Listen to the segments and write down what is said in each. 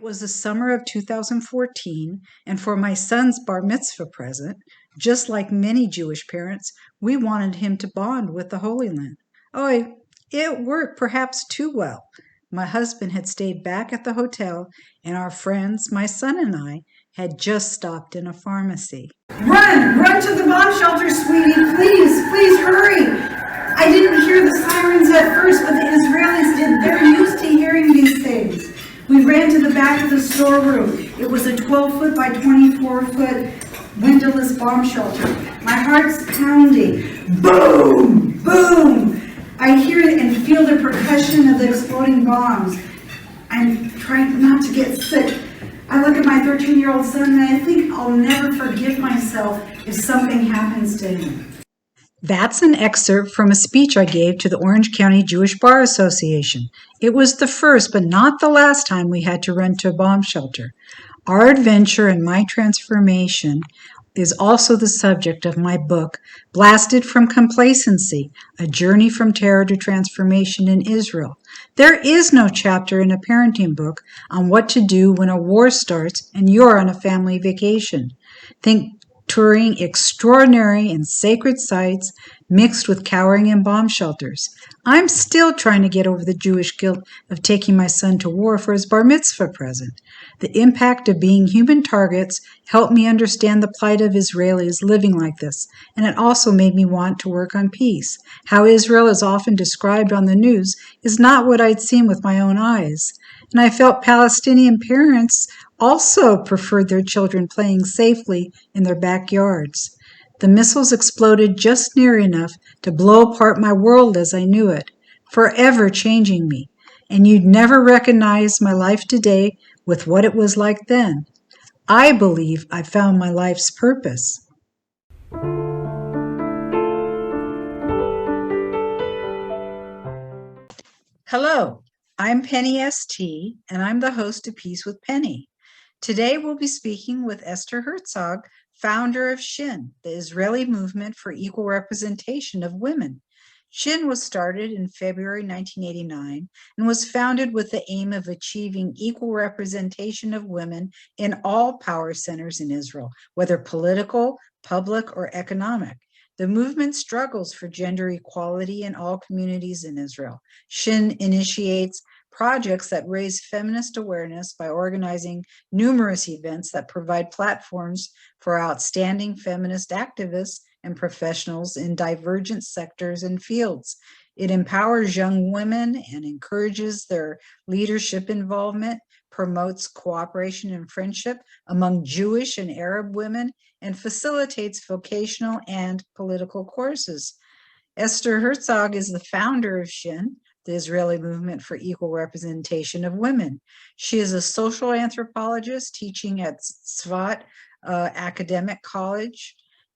was the summer of 2014, and for my son's bar mitzvah present, just like many Jewish parents, we wanted him to bond with the Holy Land. Oh, it worked perhaps too well. My husband had stayed back at the hotel, and our friends, my son and I, had just stopped in a pharmacy. Run to the bomb shelter, sweetie. Please hurry. I didn't hear the sirens at first, but the Israelis did. They're used to hearing these things. We ran to the back of the storeroom. It was a 12-foot by 24-foot windowless bomb shelter. My heart's pounding. Boom! Boom! I hear it and feel the percussion of the exploding bombs. I'm trying not to get sick. I look at my 13-year-old son and I think I'll never forgive myself if something happens to him. That's an excerpt from a speech I gave to the Orange County Jewish Bar Association. It was the first, but not the last time we had to run to a bomb shelter. Our adventure and my transformation is also the subject of my book, Blasted from Complacency, A Journey from Terror to Transformation in Israel. There is no chapter in a parenting book on what to do when a war starts and you're on a family vacation. Think touring extraordinary and sacred sites mixed with cowering in bomb shelters. I'm still trying to get over the Jewish guilt of taking my son to war for his bar mitzvah present. The impact of being human targets helped me understand the plight of Israelis living like this, and it also made me want to work on peace. How Israel is often described on the news is not what I'd seen with my own eyes. And I felt Palestinian parents also preferred their children playing safely in their backyards. The missiles exploded just near enough to blow apart my world as I knew it, forever changing me. And you'd never recognize my life today with what it was like then. I believe I found my life's purpose. Hello, I'm Penny ST, and I'm the host of Peace with Penny. Today we'll be speaking with Esther Hertzog, founder of SHIN, the Israeli Movement for Equal Representation of Women. SHIN was started in February 1989 and was founded with the aim of achieving equal representation of women in all power centers in Israel, whether political, public, or economic. The movement struggles for gender equality in all communities in Israel. SHIN initiates projects that raise feminist awareness by organizing numerous events that provide platforms for outstanding feminist activists and professionals in divergent sectors and fields. It empowers young women and encourages their leadership involvement, promotes cooperation and friendship among Jewish and Arab women, and facilitates vocational and political courses. Esther Hertzog is the founder of SHIN, the Israeli Movement for Equal Representation of Women. She is a social anthropologist teaching at Tzvat Academic College.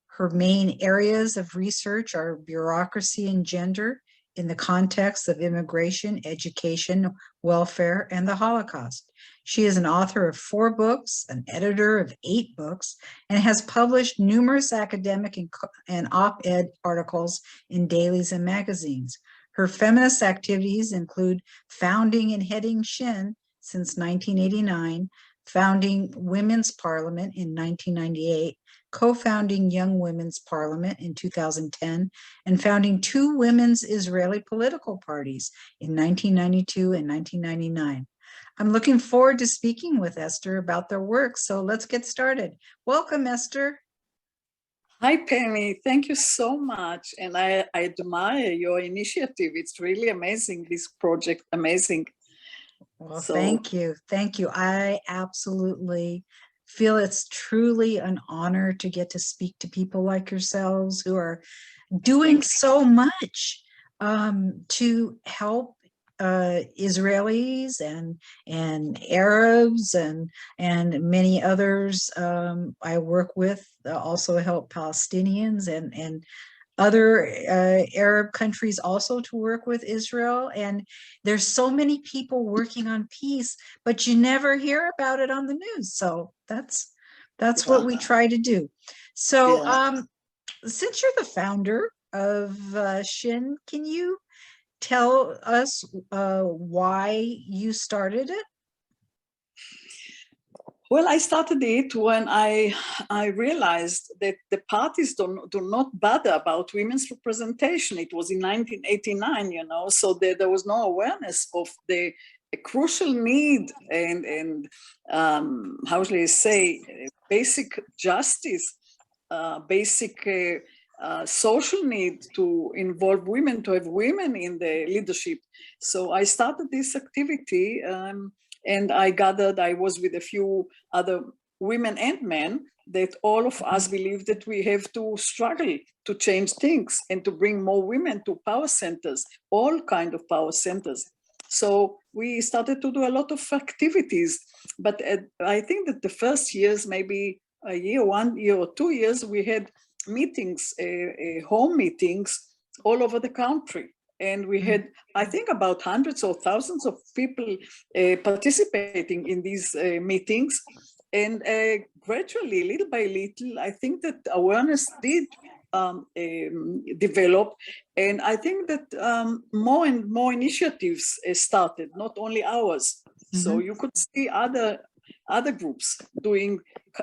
Her main areas of research are bureaucracy and gender in the context of immigration, education, welfare, and the Holocaust. She is an author of 4 books, an editor of 8 books, and has published numerous academic and op-ed articles in dailies and magazines. Her feminist activities include founding and heading SHIN since 1989, founding Women's Parliament in 1998, co-founding Young Women's Parliament in 2010, and founding 2 women's Israeli political parties in 1992 and 1999. I'm looking forward to speaking with Esther about their work, so let's get started. Welcome, Esther. Hi, Penny. Thank you so much. And I admire your initiative. It's really amazing, this project, amazing. Well, thank you. Thank you. I absolutely feel it's truly an honor to get to speak to people like yourselves who are doing so much to help Israelis and Arabs and many others I work with, also help Palestinians and other Arab countries also to work with Israel. And there's so many people working on peace, but you never hear about it on the news. So that's what we try to do. So since you're the founder of SHIN, can you tell us why you started it? Well, I started it when I realized that the parties do not bother about women's representation. It was in 1989, you know, so there was no awareness of the crucial need and how shall I say, basic justice, basic social need to involve women, to have women in the leadership. So I started this activity. And I gathered, I was with a few other women and men, that all of us believe that we have to struggle to change things and to bring more women to power centers, all kind of power centers. So we started to do a lot of activities, but I think that the first years, maybe a year, 1 year or 2 years, we had meetings, home meetings all over the country. And we had, I think, about hundreds or thousands of people participating in these meetings. And gradually, little by little, I think that awareness did develop. And I think that more and more initiatives started, not only ours. So you could see other groups doing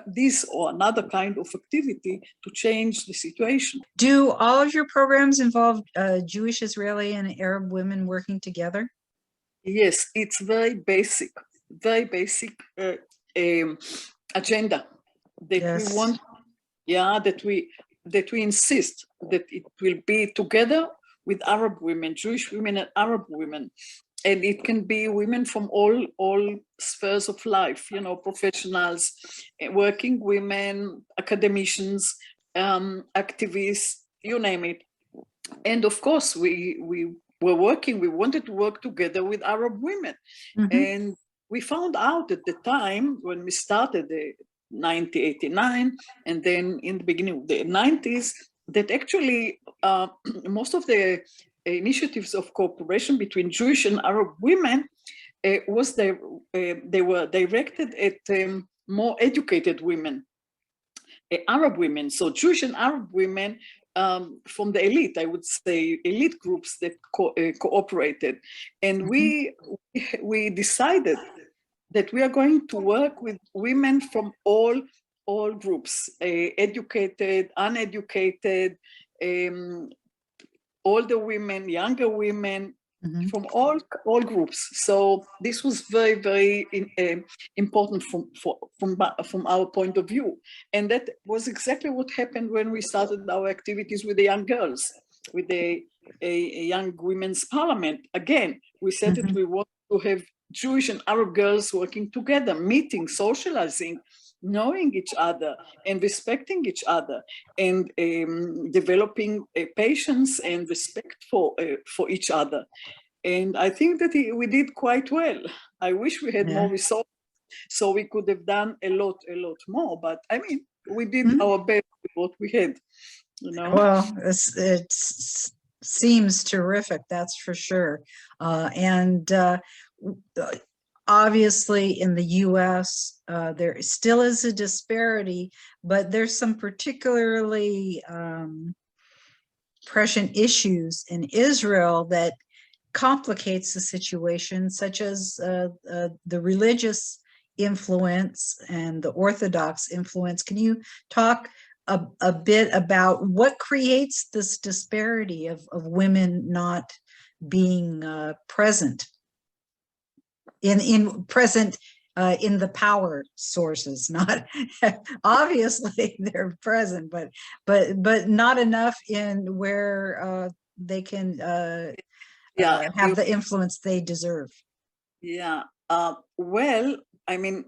this or another kind of activity to change the situation. Do all of your programs involve Jewish, Israeli, and Arab women working together? Yes, it's very basic agenda that Yes. we want, that we insist that it will be together with Arab women, Jewish women and Arab women. And it can be women from all spheres of life, you know, professionals, working women, academicians, activists, you name it. And of course, we wanted to work together with Arab women. And we found out at the time when we started 1989, and then in the beginning of the 90s, that actually most of the initiatives of cooperation between Jewish and Arab women they were directed at more educated women, Arab women. So Jewish and Arab women from the elite, I would say, elite groups that cooperated. And we decided that we are going to work with women from all groups, educated, uneducated, older women, younger women, from all groups. So this was very, very important from our point of view. And that was exactly what happened when we started our activities with the young girls, with a young women's parliament. Again, we said that we want to have Jewish and Arab girls working together, meeting, socializing, knowing each other and respecting each other, and developing patience and respect for each other. And I think that we did quite well. I wish we had more resources so we could have done a lot more. But I mean, we did our best with what we had. You know? Well, it seems terrific, that's for sure. And obviously in the US, there still is a disparity, but there's some particularly prescient issues in Israel that complicates the situation, such as the religious influence and the Orthodox influence. Can you talk a bit about what creates this disparity of women not being present in the power sources? Not obviously they're present, but not enough in where they can have the influence they deserve. Yeah. Well, I mean,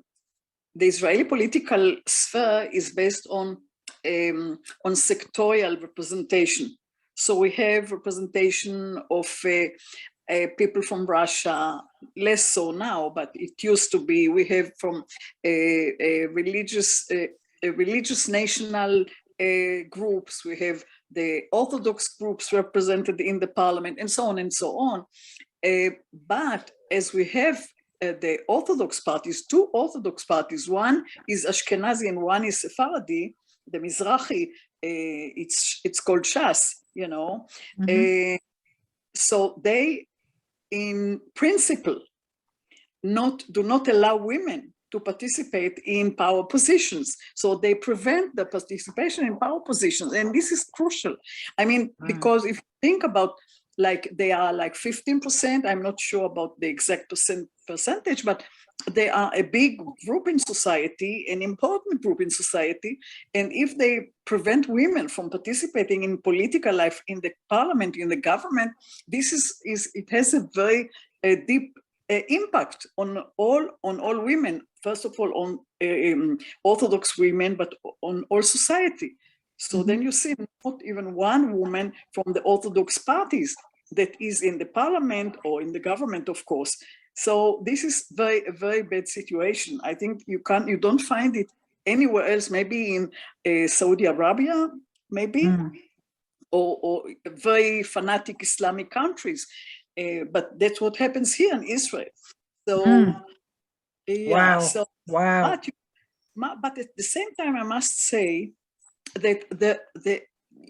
the Israeli political sphere is based on sectorial representation. So we have representation of people from Russia, less so now, but it used to be. We have from religious national groups. We have the Orthodox groups represented in the parliament, and so on and so on. But as we have the Orthodox parties, two Orthodox parties, one is Ashkenazi and one is Sephardi, the Mizrahi, it's called Shas, you know. So they, in principle, do not allow women to participate in power positions. So they prevent the participation in power positions. And this is crucial. I mean, because if you think about, like, they are like 15%, I'm not sure about the exact percentage, but they are a big group in society, an important group in society. And if they prevent women from participating in political life, in the parliament, in the government, this it has a very deep impact on all women. First of all, on Orthodox women, but on all society. So then you see not even one woman from the Orthodox parties that is in the parliament or in the government, of course. So this is a very bad situation. I think you don't find it anywhere else, maybe in Saudi Arabia, maybe, or very fanatic Islamic countries. But that's what happens here in Israel. So, yeah. Wow. So, Wow. But at the same time, I must say that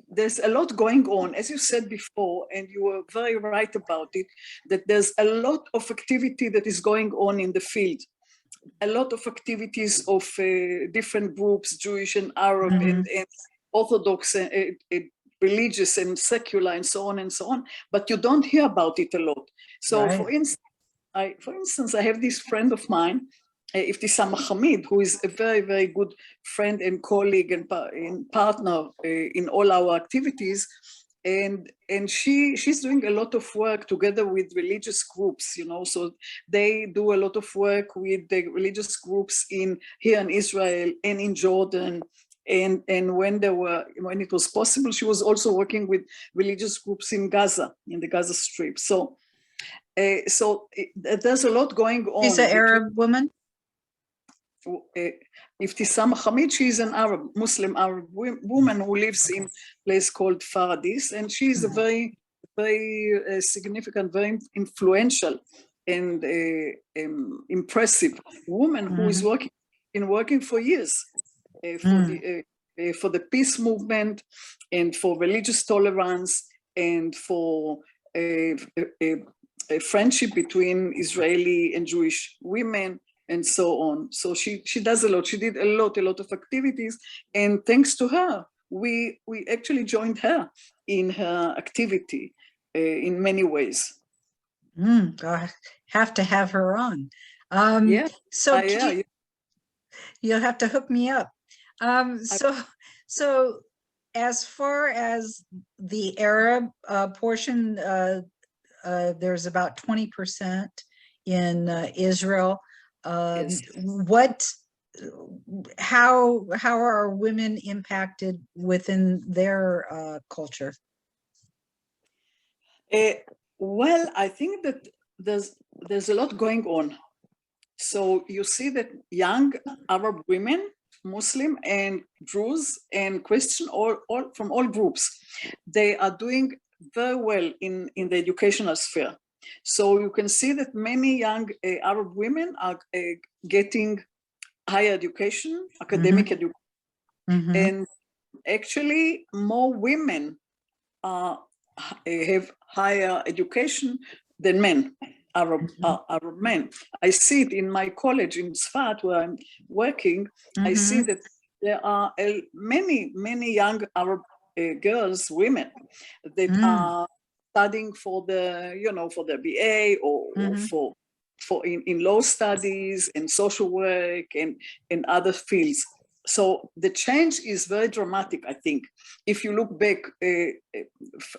there's a lot going on, as you said before, and you were very right about it, that there's a lot of activity that is going on in the field. A lot of activities of different groups, Jewish and Arab and Orthodox, religious and secular, and so on, but you don't hear about it a lot. So for instance, I have this friend of mine, Iftisam Hamid, who is a very, very good friend and colleague and partner in all our activities. And she's doing a lot of work together with religious groups, so they do a lot of work with the religious groups here in Israel and in Jordan. And when it was possible, she was also working with religious groups in Gaza, in the Gaza Strip. So there's a lot going on. She's an Arab woman? Iftisam Hamid, she's an Muslim Arab woman who lives in a place called Faradis, and she's a very, very significant, very influential and impressive woman who is working for years for the peace movement and for religious tolerance and for a friendship between Israeli and Jewish women, and so on. So she does a lot. She did a lot of activities, and thanks to her, we actually joined her in her activity in many ways. I have to have her on. So you'll have to hook me up. So as far as the Arab portion, there's about 20% in Israel. How are women impacted within their culture? Well, I think that there's a lot going on. So you see that young Arab women, Muslim and Druze and Christian, all from all groups, they are doing very well in the educational sphere. So you can see that many young Arab women are getting higher education, academic education, and actually more women have higher education than men, Arab men. I see it in my college in Sfat, where I'm working. I see that there are many young Arab girls, women, that are studying for the BA or for in law studies and social work and other fields. So the change is very dramatic, I think. If you look back,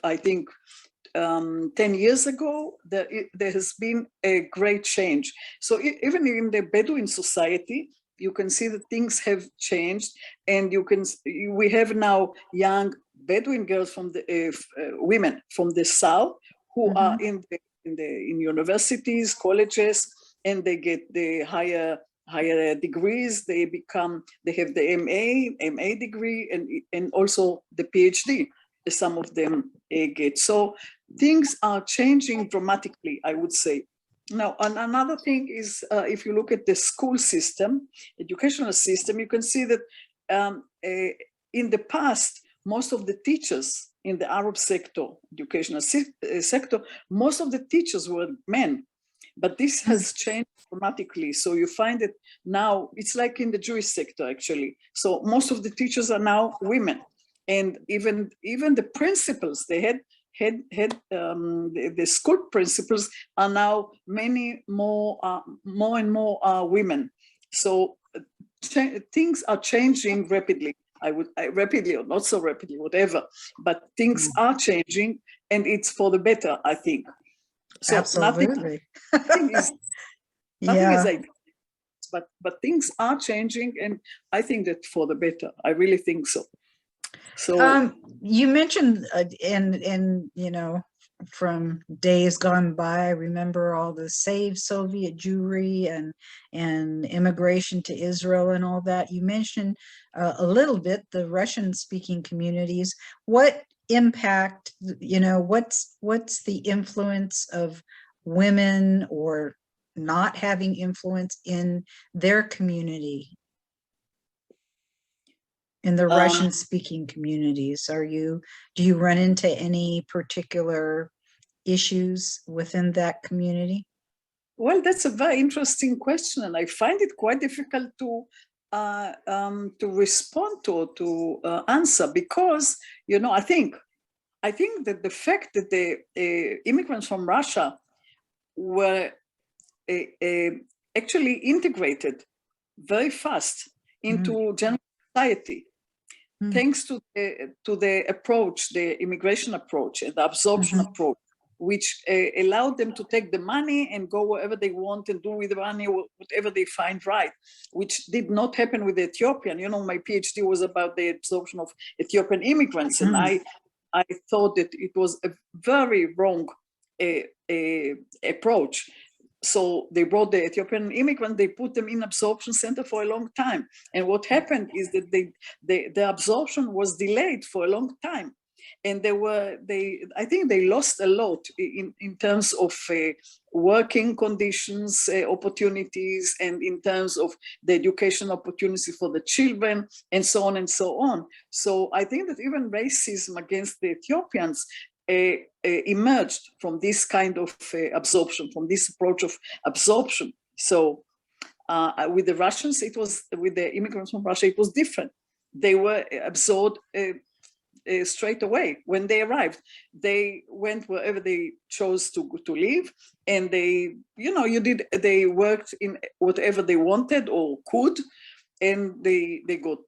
I think 10 years ago, there has been a great change. So even in the Bedouin society, you can see that things have changed, and we have now young Bedouin girls from the women from the south who are in universities, colleges, and they get the higher degrees. They have the MA degree, and also the PhD. Some of them get. So things are changing dramatically, I would say. Now, another thing is, if you look at the school system, educational system, you can see that in the past, most of the teachers in the Arab sector, educational sector, most of the teachers were men. But this has changed dramatically. So you find it now, it's like in the Jewish sector, actually. So most of the teachers are now women. And even the principals, they had the school principals are now many more and more women. So things are changing rapidly. Rapidly or not so rapidly, whatever, but things are changing, and it's for the better, I think. So Absolutely. nothing is Yeah. ideal, but things are changing, and I think that for the better. I really think so. So you mentioned and you know, from days gone by, I remember all the Save Soviet Jewry and immigration to Israel and all that. You mentioned a little bit the Russian speaking communities. What impact, you know, what's the influence of women or not having influence in their community, in the Russian speaking communities? Do you run into any particular issues within that community? well, that's a very interesting question, and I find it quite difficult to respond to answer, because, you know, I think that the fact that the immigrants from Russia were actually integrated very fast into general society, thanks to the approach, the immigration approach and the absorption approach, which allowed them to take the money and go wherever they want and do with the money whatever they find right, which did not happen with the Ethiopian. You know, my PhD was about the absorption of Ethiopian immigrants, and I thought that it was a very wrong approach. So they brought the Ethiopian immigrant, they put them in absorption center for a long time. And what happened is that the absorption was delayed for a long time. And I think they lost a lot in terms of working conditions, opportunities, and in terms of the education opportunity for the children, and so on and so on. So I think that even racism against the Ethiopians emerged from this kind of absorption, from this approach of absorption. So with the Russians, with the immigrants from Russia, it was different. They were absorbed straight away. When they arrived, they went wherever they chose to live, and they worked in whatever they wanted or could, and they got,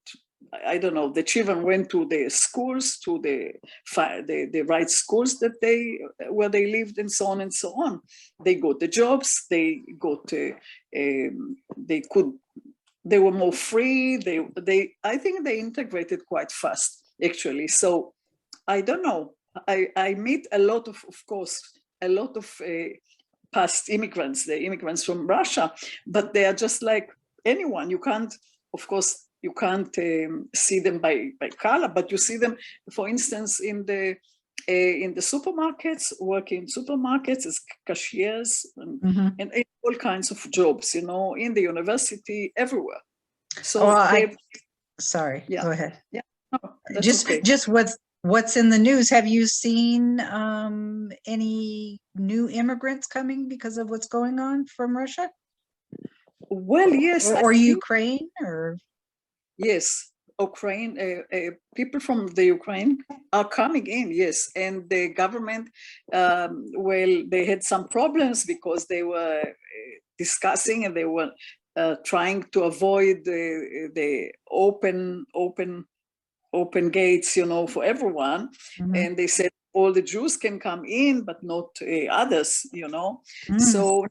I don't know, the children went to the schools, to the right schools where they lived, and so on and so on. They got the jobs, they were more free. I think they integrated quite fast, actually. So I don't know. I meet a lot of course, a lot of past immigrants, the immigrants from Russia, but they are just like anyone. You can't, of course, you can't see them by color, but you see them, for instance, in the supermarkets, working in supermarkets as cashiers and all kinds of jobs, you know, in the university, everywhere. So sorry, yeah. Go ahead. Yeah, no, just what's in the news? Have you seen any new immigrants coming because of what's going on from Russia? Well, yes. Or Ukraine, or? Yes, Ukraine, people from the Ukraine are coming in, yes. And the government, they had some problems because they were discussing, and they were trying to avoid the open gates, you know, for everyone. And they said all the Jews can come in, but not others, you know. So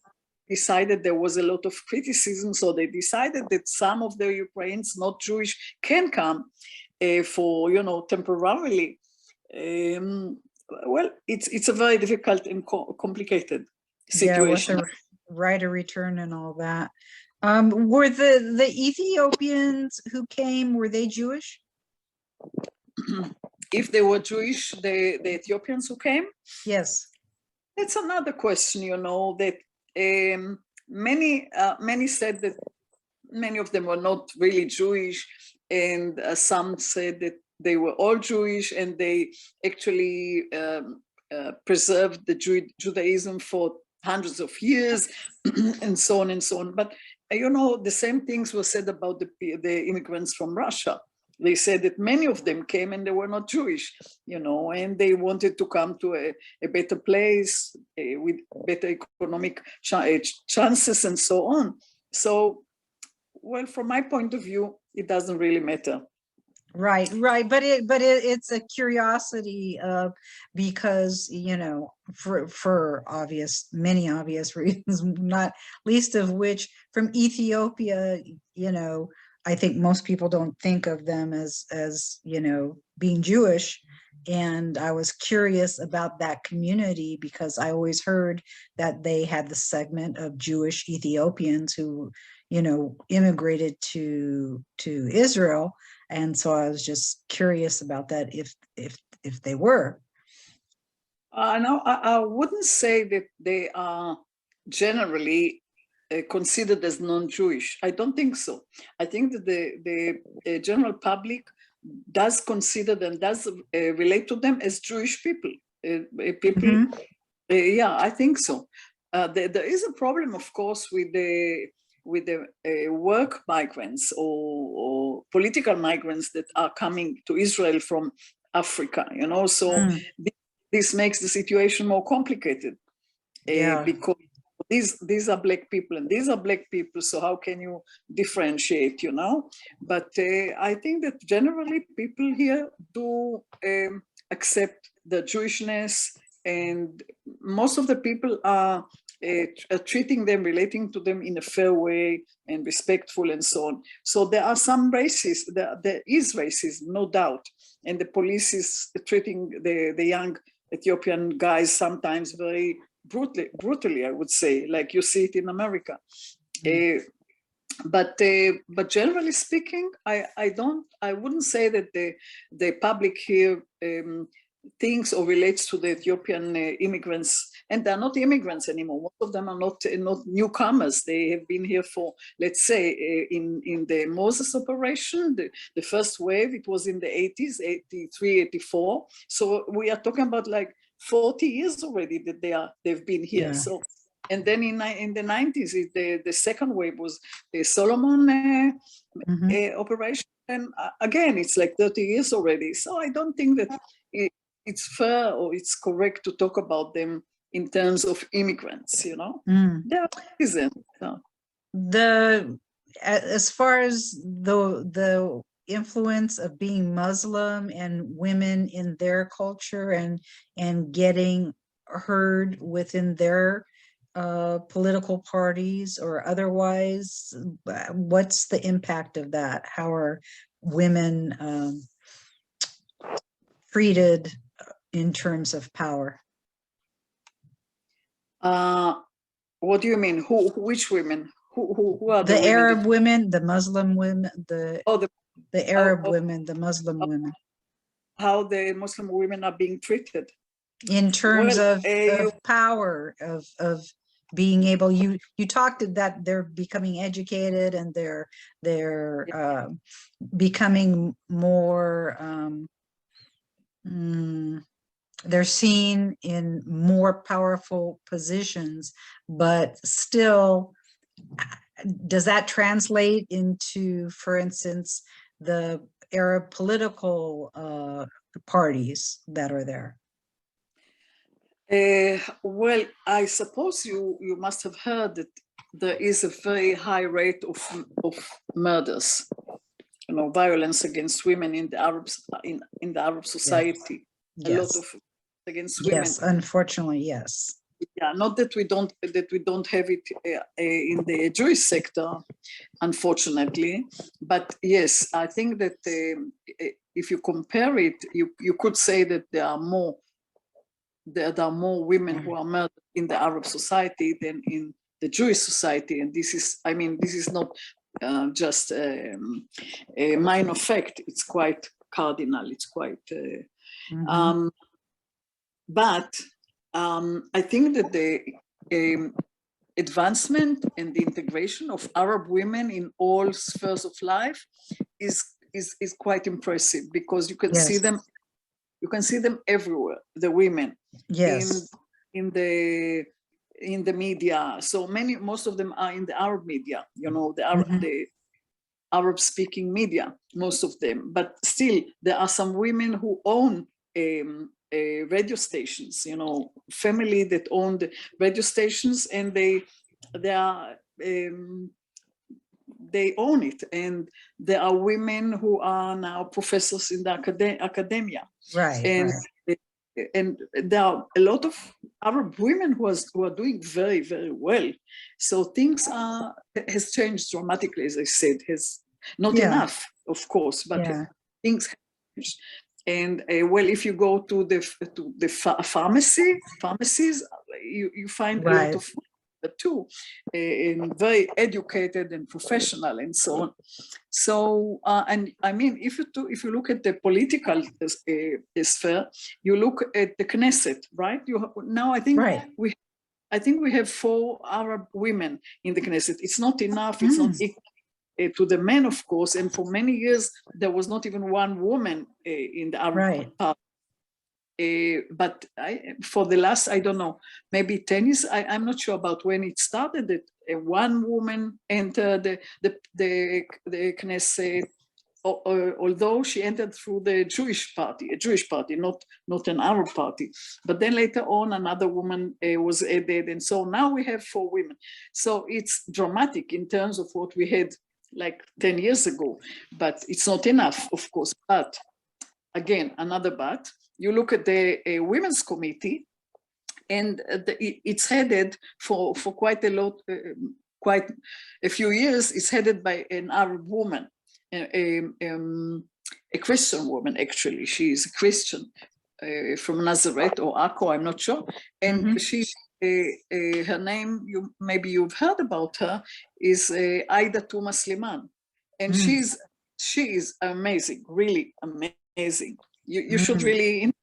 decided there was a lot of criticism, so they decided that some of the Ukrainians, not Jewish, can come for, you know, temporarily. Well, it's a very difficult and complicated situation. Yeah, with the right of return and all that. Were the Ethiopians who came, were they Jewish? If they were Jewish, the Ethiopians who came? Yes. That's another question, you know, that many said that many of them were not really Jewish, and some said that they were all Jewish, and they actually preserved the Judaism for hundreds of years, and so on and so on. But you know, the same things were said about the immigrants from Russia. They said that many of them came and they were not Jewish, you know, and they wanted to come to a better place with better economic chances and so on. So, well, from my point of view, it doesn't really matter. Right, but it's a curiosity because, you know, for many obvious reasons, not least of which from Ethiopia, you know, I think most people don't think of them as you know, being Jewish. And I was curious about that community because I always heard that they had the segment of Jewish Ethiopians who, you know, immigrated to Israel. And so I was just curious about that, if they were. No, I wouldn't say that they are generally considered as non-Jewish. I don't think so. I think that the general public does consider them, does relate to them as Jewish people. Yeah, I think so. There is a problem, of course, with the work migrants or political migrants that are coming to Israel from Africa, you know, so this makes the situation more complicated because these are Black people and these are Black people, so how can you differentiate, you know? But I think that generally people here do accept the Jewishness, and most of the people are treating them, relating to them in a fair way and respectful and so on. So there are some racism, there is racism, no doubt. And the police is treating the young Ethiopian guys sometimes very brutally, I would say, like you see it in America. But generally speaking, I wouldn't say that the public here thinks or relates to the Ethiopian immigrants, and they're not immigrants anymore. Most of them are not newcomers. They have been here for, let's say, in the Moses operation, the first wave, it was in the 80s, 83, 84. So we are talking about like 40 years already that they've been here. Yeah. So, and then in the 90s, the second wave was the Solomon operation. And again, it's like 30 years already. So I don't think that it's fair or it's correct to talk about them in terms of immigrants, you know? There isn't. No. As far as the influence of being Muslim and women in their culture and getting heard within their political parties or otherwise, what's the impact of that? How are women treated in terms of power? What do you mean? Which women? Who are the Arab women, the Muslim women, the Arab women, the Muslim women? How the Muslim women are being treated in terms of power, of being able, you talked that they're becoming educated and they're becoming more they're seen in more powerful positions, but still, does that translate into, for instance, the Arab political parties that are there? Well, I suppose you must have heard that there is a very high rate of murders, you know, violence against women in the Arab society. Yes. A lot of against women. Yes, unfortunately, yes. Yeah, not that we don't have it in the Jewish sector, unfortunately, but yes, I think that if you compare it, you could say that there are more women who are murdered in the Arab society than in the Jewish society, and this is not just a minor fact; it's quite cardinal. It's quite. But I think that the advancement and the integration of Arab women in all spheres of life is quite impressive, because you can see them. You can see them everywhere. The women, yes, in the in the media. So most of them are in the Arab media, you know, the Arab-speaking media, most of them. But still, there are some women who own radio stations, you know, family that own the radio stations, and they own it. And there are women who are now professors in the academia. Right. And there are a lot of Arab women who are doing very, very well. So things has changed dramatically, as I said. Has not enough, of course, but things have changed. And well, if you go to the pharmacies, you find a lot of too, and very educated and professional and so on. So, and I mean, if you look at the political sphere, you look at the Knesset, right? Now I think we have 4 Arab women in the Knesset. It's not enough. It's not equal to the men, of course. And for many years there was not even one woman in the Arab part. But for the last, I don't know, maybe 10 years, I'm not sure about when it started, that one woman entered the Knesset, although she entered through the Jewish party, not an Arab party. But then later on, another woman was added, and so now we have 4 women. So it's dramatic in terms of what we had like 10 years ago, but it's not enough, of course. But again, another but. You look at the Women's Committee, and it's headed for quite a few years. It's headed by an Arab woman, a Christian woman. Actually, she is a Christian from Nazareth or Akko, I'm not sure. And she, her name, maybe you've heard about her, is Aida Tuma Sliman, and she is amazing, really amazing. You should really,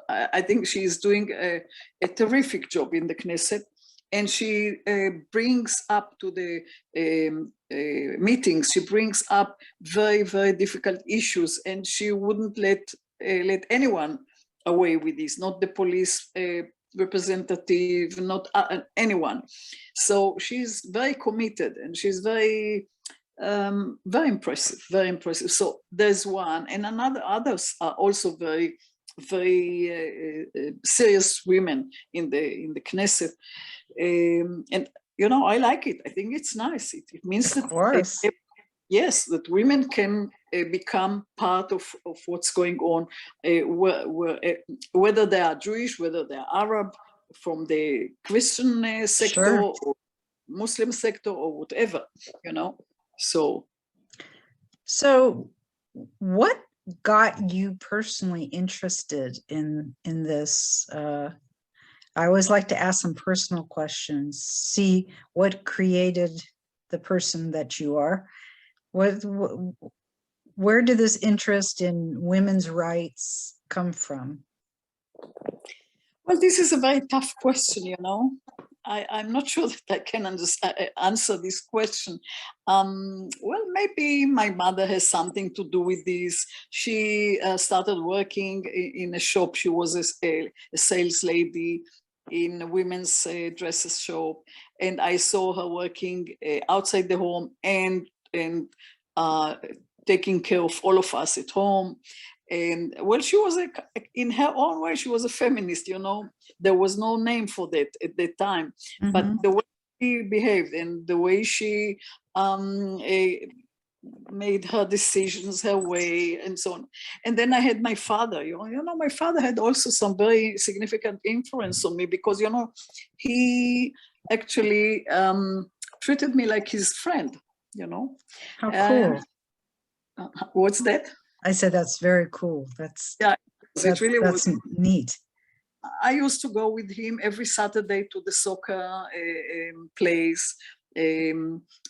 I think she's doing a terrific job in the Knesset, and she brings up to the meetings, she brings up very, very difficult issues, and she wouldn't let anyone away with this, not the police representative, not anyone. So she's very committed, and she's very impressive, very impressive. So there's one, and others are also very, very serious women in the Knesset, and you know, I like it. I think it's nice. It means that yes, that women can become part of what's going on, whether they are Jewish, whether they are Arab, from the Christian sector or Muslim sector or whatever, you know. So what got you personally interested in this? I always like to ask some personal questions, see what created the person that you are. Where did this interest in women's rights come from? Well, this is a very tough question, you know. I'm not sure that I can answer this question. Well, maybe my mother has something to do with this. She started working in a shop. She was a sales lady in a women's dresses shop, and I saw her working outside the home and taking care of all of us at home. And well, she was in her own way, she was a feminist, you know. There was no name for that at that time, but the way she behaved and the way she made her decisions her way and so on. And then I had my father, you know, my father had also some very significant influence on me, because, you know, he actually treated me like his friend, you know. How cool. What's that? I said, that's very cool. That's neat. I used to go with him every Saturday to the soccer plays,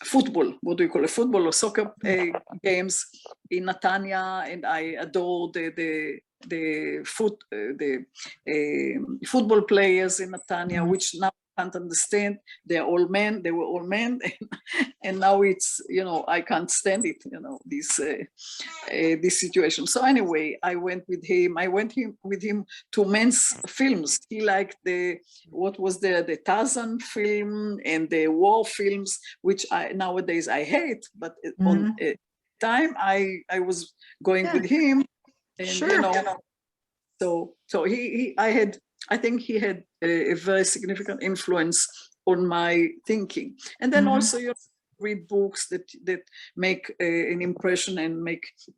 football, what do you call it, football or soccer games in Netanya, and I adored the football players in Netanya, which now can't understand. They're all men. They were all men, and now it's, you know, I can't stand it. You know, this situation. So anyway, I went with him. With him to men's films. He liked the Tarzan film and the war films, which nowadays I hate. But on time, I was going with him, and Sure. you know. So I think he had a very significant influence on my thinking. And then also you read books that make an impression and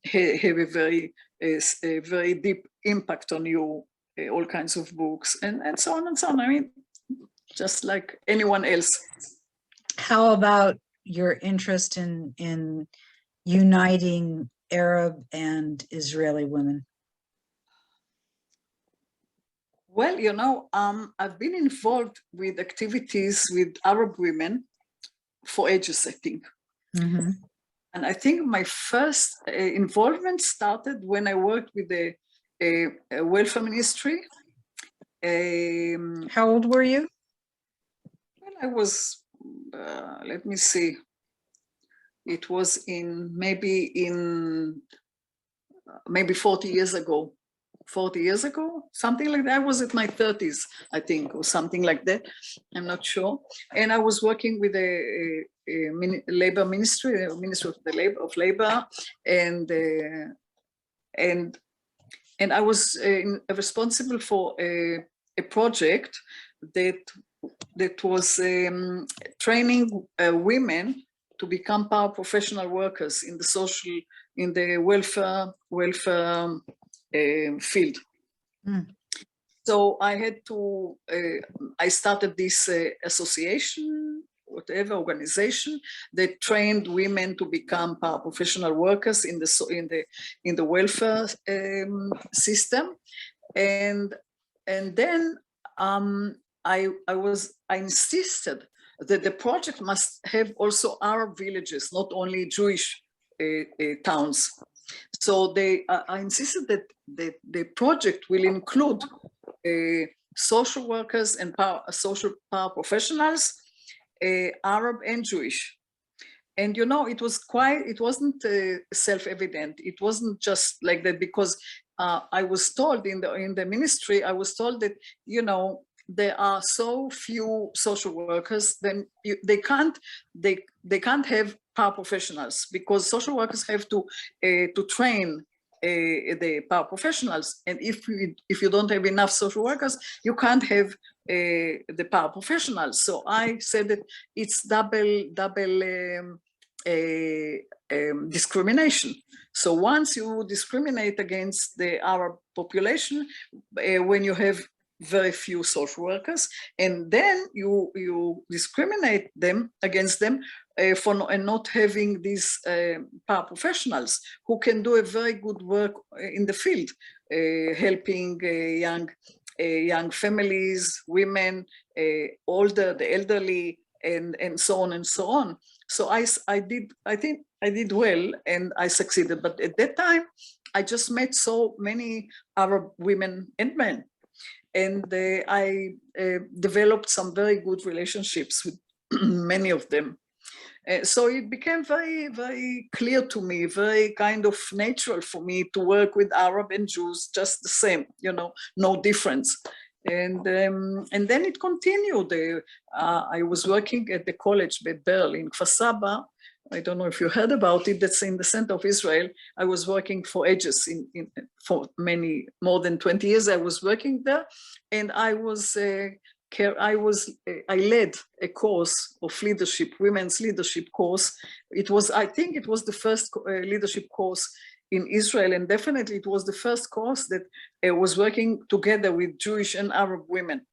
have a very deep impact on you, all kinds of books and so on and so on. I mean, just like anyone else. How about your interest in uniting Arab and Israeli women? Well, you know, I've been involved with activities with Arab women for ages, I think. And I think my first involvement started when I worked with a welfare ministry. How old were you? Well, I was, let me see, it was maybe 40 years ago. 40 years ago, something like that. I was at my 30s, I think, or something like that. I'm not sure. And I was working with a labor ministry, Ministry of Labor, and I was responsible for a project that was training women to become paraprofessional workers in the welfare field. So I had to, I started this association, whatever organization that trained women to become paraprofessional workers in the welfare system, and then I insisted that the project must have also Arab villages, not only Jewish towns. So I insisted that the project will include social workers and social paraprofessionals, Arab and Jewish. And you know, it wasn't self-evident. It wasn't just like that, because I was told in the ministry, I was told that, you know, there are so few social workers, then they can't have paraprofessionals, because social workers have to train the paraprofessionals, and if you don't have enough social workers, you can't have the paraprofessionals. So I said that it's double discrimination. So once you discriminate against the Arab population, when you have very few social workers, and then you discriminate against them for not having these paraprofessionals who can do a very good work in the field, helping young families, women, the elderly, and so on and so on. So I think I did well, and I succeeded. But at that time, I just met so many Arab women and men. And I developed some very good relationships with many of them. So it became very, very clear to me, very kind of natural for me to work with Arab and Jews just the same, you know, no difference. And then it continued. I was working at the college Be'er in Kfar Saba. I don't know if you heard about it. That's in the center of Israel. I was working for ages, for more than 20 years. I was working there, and I led a course of leadership, women's leadership course. I think it was the first leadership course in Israel, and definitely it was the first course that was working together with Jewish and Arab women.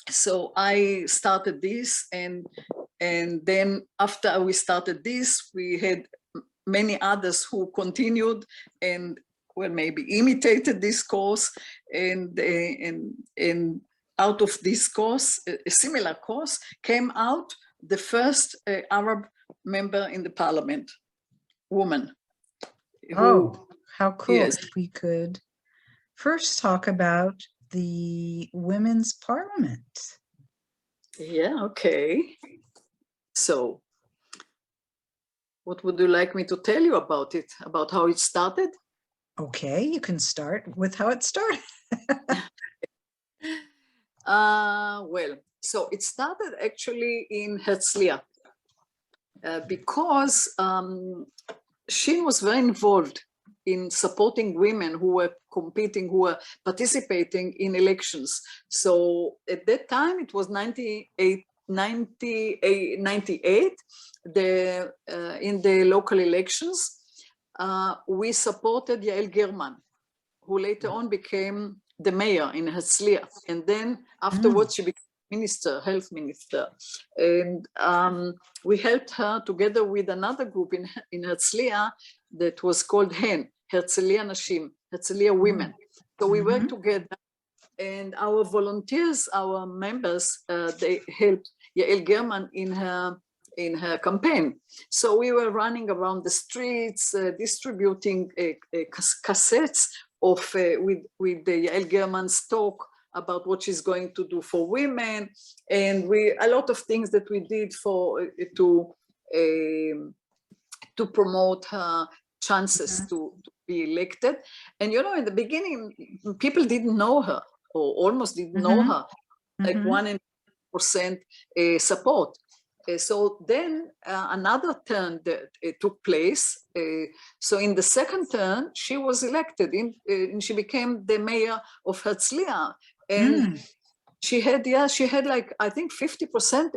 So I started this, and then after we started this, we had many others who continued and maybe imitated this course, and out of this course, a similar course, came out the first Arab member in the parliament, woman. Oh, how cool. Yes. If we could first talk about the women's parliament. Yeah, okay. So, what would you like me to tell you about it, about how it started? Okay, you can start with how it started. Well, so it started actually in Herzliya because SHIN was very involved in supporting women who were competing, who were participating in elections. So at that time, it was 98, in the local elections, we supported Yael German, who later on became the mayor in Herzliya. And then afterwards, she became minister, health minister. And we helped her together with another group in Herzliya that was called HEN, Herzliya Nashim, Herzliya Women. So we worked together, and our volunteers, our members, they helped Yael German in her campaign. So we were running around the streets, distributing cassettes of with the Yael German's talk about what she's going to do for women, and a lot of things that we did for to promote her chances to be elected. And you know, in the beginning, people didn't know her, or almost didn't know her, like 1% support. So then another turn that took place. So in the second turn, she was elected, and she became the mayor of Herzliya. And she had like, I think 50%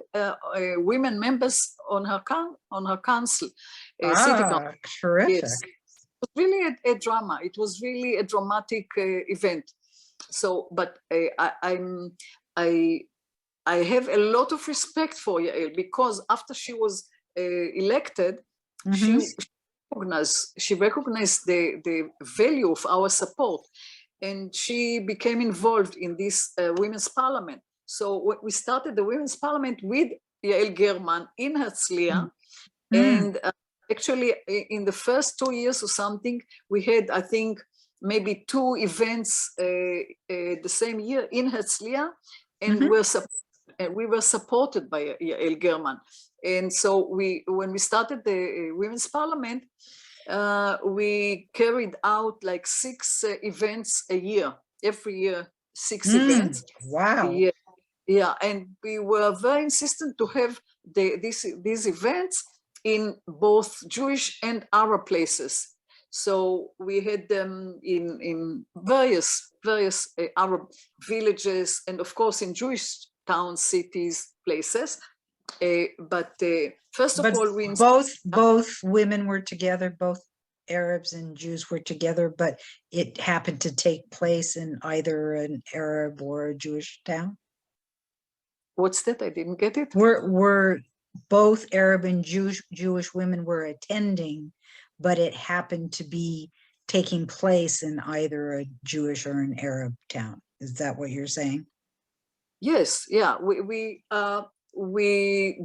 women members on her council, city council. Terrific. Yes. It was really a drama. It was really a dramatic event. So, but I have a lot of respect for Yael, because after she was elected, she recognized the value of our support, and she became involved in this women's parliament. So we started the women's parliament with Yael German in Herzliya, and actually in the first 2 years or something, we had, I think, maybe 2 events the same year in Herzliya, and we were supported by Yael German. And so when we started the women's parliament, we carried out like 6 events a year, every year, 6 events. Wow. Yeah, and we were very insistent to have these events in both Jewish and Arab places. So we had them in various Arab villages, and of course in Jewish towns, cities, places. But first of all, both women were together, both Arabs and Jews were together, but it happened to take place in either an Arab or a Jewish town. What's that? I didn't get it. Were both Arab and Jewish women were attending, but it happened to be taking place in either a Jewish or an Arab town. Is that what you're saying? Yes, yeah. We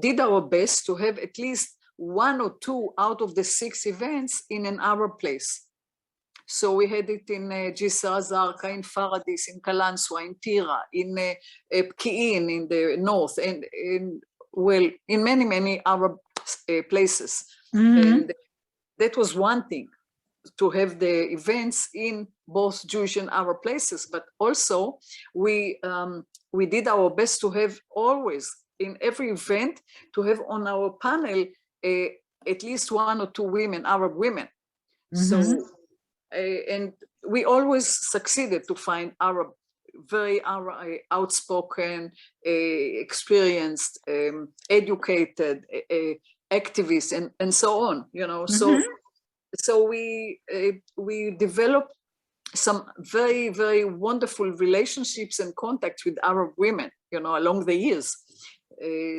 did our best to have at least 1 or 2 out of the 6 events in an Arab place. So we had it in Jisr Azarka, in Faradis, in Kalanswa, in Tira, in Pki'in, in the north, and in many Arab places. And that was one thing, to have the events in both Jewish and Arab places, but also we did our best to have always, in every event, to have on our panel at least 1 or 2 women, Arab women. So, and we always succeeded to find very outspoken, experienced, educated activists, and so on, you know. So we developed some very, very wonderful relationships and contacts with Arab women, you know, along the years.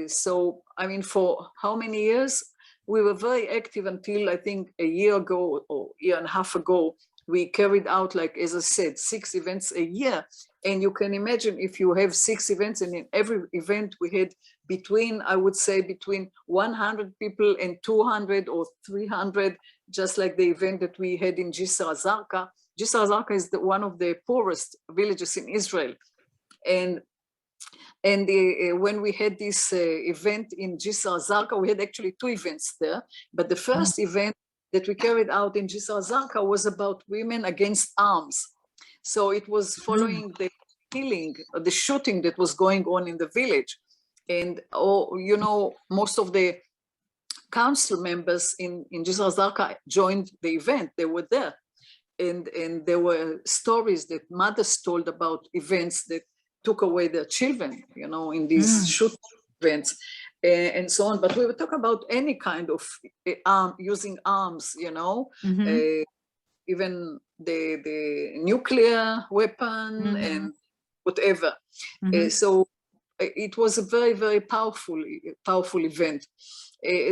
So, I mean, for how many years? We were very active until, I think, a year ago or year and a half ago, we carried out, like, as I said, 6 events a year. And you can imagine, if you have 6 events, and in every event we had I would say between 100 people and 200 or 300, just like the event that we had in Jisr Azarka. Jisr Azarka is one of the poorest villages in Israel. And And when we had this event in Jisr Zarqa, we had actually 2 events there. But the first event that we carried out in Jisr Zarqa was about women against arms. So it was following the killing, the shooting that was going on in the village. And, you know, most of the council members in Jisr Zarqa joined the event. They were there. And there were stories that mothers told about events that took away their children, you know, in these shoot events and so on. But we were talking about any kind of using arms, you know, even the nuclear weapon and whatever. So it was a very, very powerful event.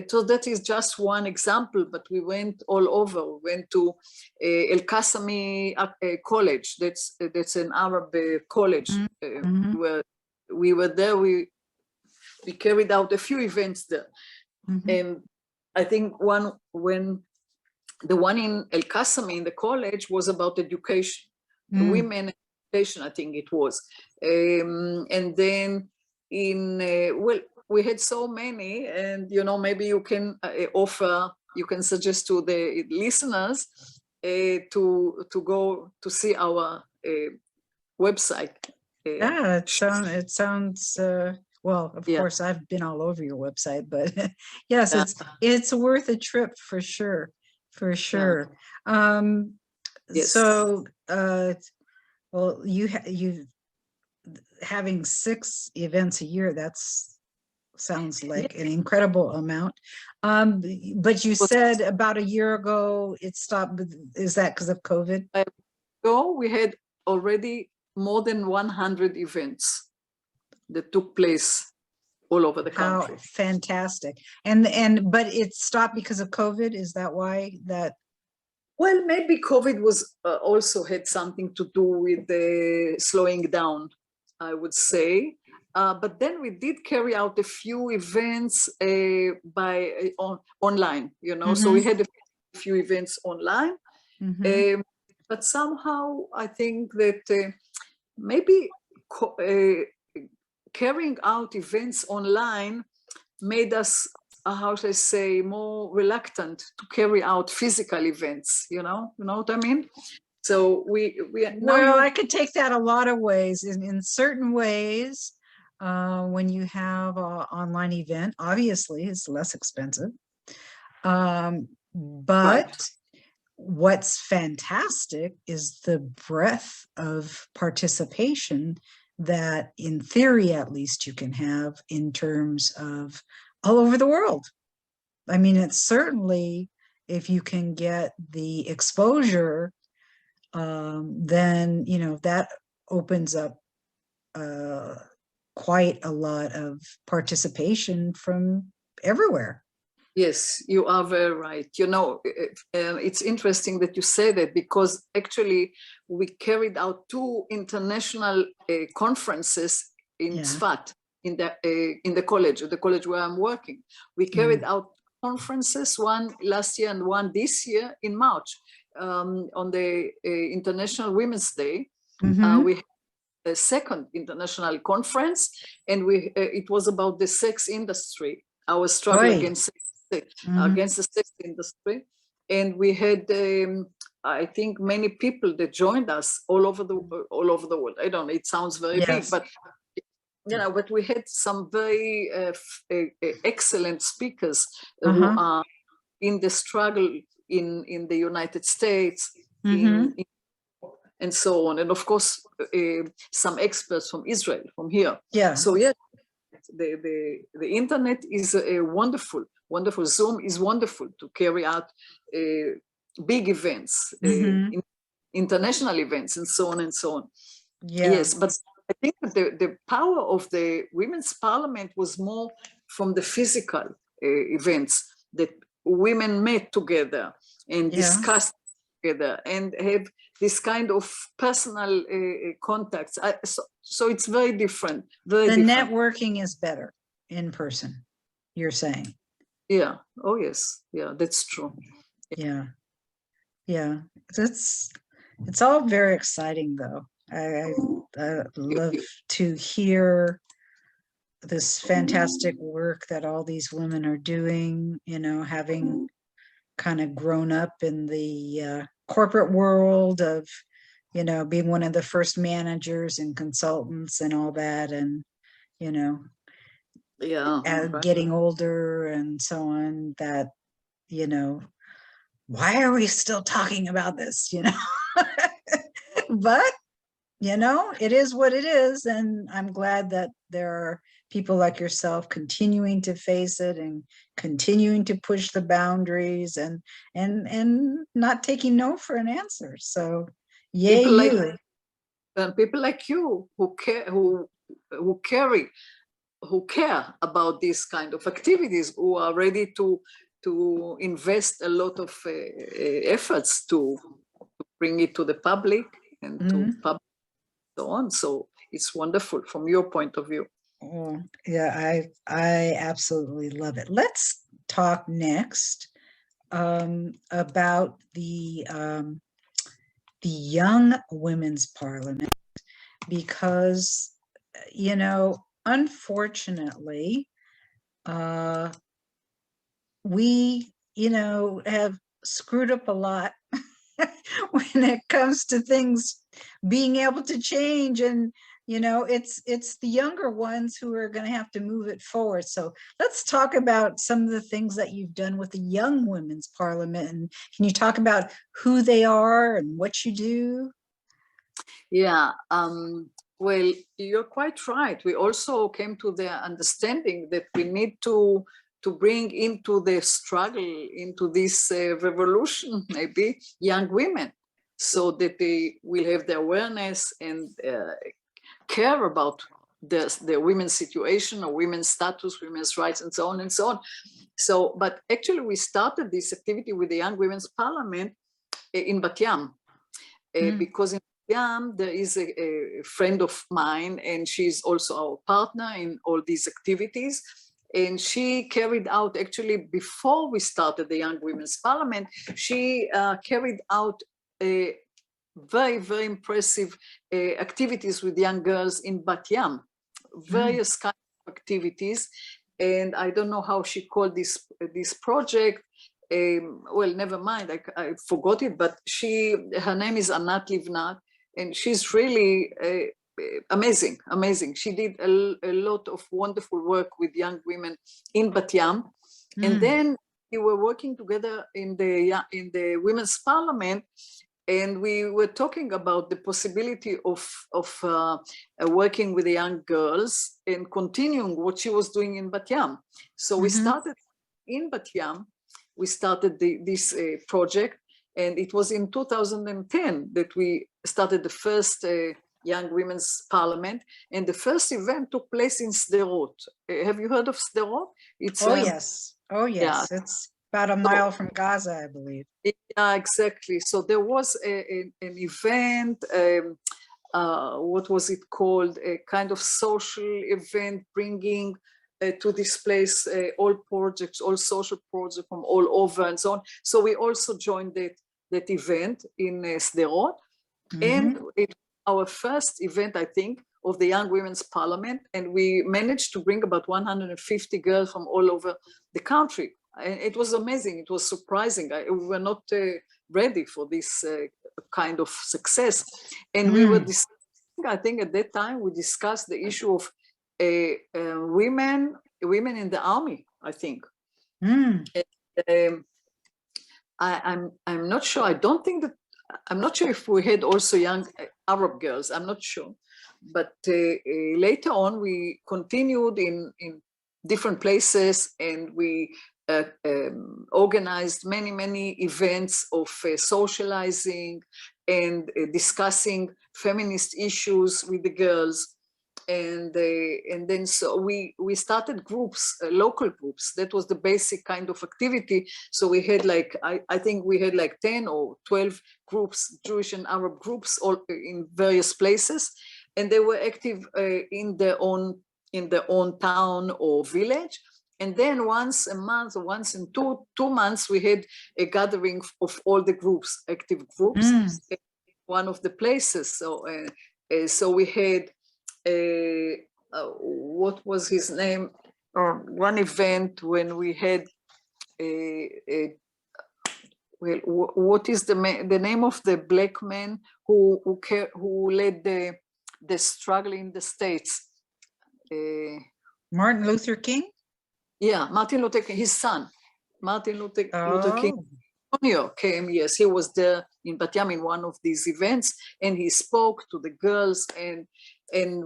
So that is just one example, but we went all over. We went to El Qasami College. That's an Arab college. We were there. We carried out a few events there, and I think the one in El Qasami in the college was about education, women education. I think it was, and then well. We had so many, and you know, maybe you can you can suggest to the listeners to go to see our website. Yeah, it sounds well, of course, I've been all over your website, but yes, it's worth a trip for sure, for sure. Yes. So, well, you having 6 events a year, that's sounds like an incredible amount. But you said about a year ago it stopped. Is that because of COVID? We had already more than 100 events that took place all over the country. How fantastic. But it stopped because of COVID. Is that why that? Well, maybe COVID was also had something to do with the slowing down, I would say. But then we did carry out a few events online, you know, so we had a few events online. But somehow I think that maybe carrying out events online made us, how should I say, more reluctant to carry out physical events, you know what I mean? So well, I could take that a lot of ways. In certain ways, when you have an online event, obviously it's less expensive. But what's fantastic is the breadth of participation that, in theory, at least, you can have in terms of all over the world. I mean, it's certainly, if you can get the exposure, then, you know, that opens up quite a lot of participation from everywhere. Yes, you are very right. You know, it's interesting that you say that, because actually we carried out 2 international conferences in Tzfat, in the college where I'm working. We carried out conferences, one last year and one this year in March, on the International Women's Day. We had a second international conference, and it was about the sex industry, our struggle against the sex industry. And we had, I think, many people that joined us all over the world. I don't know, it sounds very big, but you know, but we had some very excellent speakers who are in the struggle in the United States, and so on, and of course some experts from Israel, from here. So yes, the internet is a wonderful. Zoom is wonderful to carry out big events, international events, and so on and so on. Yes, but I think that the power of the Women's Parliament was more from the physical events, that women met together and discussed together and have this kind of personal contacts. So it's very different. The networking is better in person, you're saying? Yeah. Oh, yes. Yeah, that's true. Yeah. It's all very exciting, though. love to hear this fantastic work that all these women are doing, you know, having kind of grown up in the corporate world of, you know, being one of the first managers and consultants and all that, and, you know, Yeah, right. getting older and so on, that, you know, why are we still talking about this, you know? But, you know, it is what it is. And I'm glad that there are people like yourself continuing to face it and continuing to push the boundaries and not taking no for an answer. So yay, People like you. people like you who care, who carry, who care about these kind of activities, who are ready to invest a lot of efforts to bring it to the public and to public so on. So it's wonderful from your point of view. Oh, yeah, I absolutely love it. Let's talk next about the Young Women's Parliament, because, you know, unfortunately, we, you know, have screwed up a lot when it comes to things being able to change. And, you know, it's the younger ones who are going to have to move it forward. So let's talk about some of the things that you've done with the Young Women's Parliament. And can you talk about who they are and what you do? Yeah, well, you're quite right. We also came to the understanding that we need to bring into the struggle, into this revolution, maybe young women, so that they will have the awareness and care about the women's situation or women's status, women's rights, and so on and so on. So, but actually we started this activity with the Young Women's Parliament in Bat Yam, because in there is a friend of mine, and she's also our partner in all these activities. And she carried out, actually, before we started the Young Women's Parliament, she carried out a very, very impressive activities with young girls in Bat Yam, various kinds of activities. And I don't know how she called this project. Well, never mind, I forgot it, but her name is Anat Livnat, and she's really amazing. She did a lot of wonderful work with young women in Bat Yam. And then we were working together in the Women's Parliament, and we were talking about the possibility of working with the young girls and continuing what she was doing in Bat Yam. So we started in Bat Yam. We started this project, and it was in 2010 that we started the first Young Women's Parliament, and the first event took place in Sderot. Have you heard of Sderot? It's yes. Yeah. It's about a mile from Gaza, I believe. Yeah, exactly. So there was an event. What was it called? A kind of social event, bringing to this place all projects, all social projects from all over and so on. So we also joined that event in Sderot. And it was our first event, I think, of the Young Women's Parliament. And we managed to bring about 150 girls from all over the country. And it was amazing. It was surprising. We were not ready for this kind of success. And we were discussing, I think at that time, we discussed the issue of women in the army, I think. And, I'm not sure. I'm not sure if we had also young Arab girls. I'm not sure. But later on, we continued in different places, and we organized many events of socializing and discussing feminist issues with the girls. And then so we started groups, local groups. That was the basic kind of activity. So we had I think we had 10 or 12 groups, Jewish and Arab groups, all in various places, and they were active in their own town or village. And then once a month or once in two months, we had a gathering of all the groups, active groups, in one of the places. So So we had, what was his name? One event when we had, well, what is the name of the black man who led the struggle in the States? Martin Luther King? Yeah, Martin Luther King, his son, Martin Luther King Jr. came, yes, he was there in Bat Yam in one of these events, and he spoke to the girls, and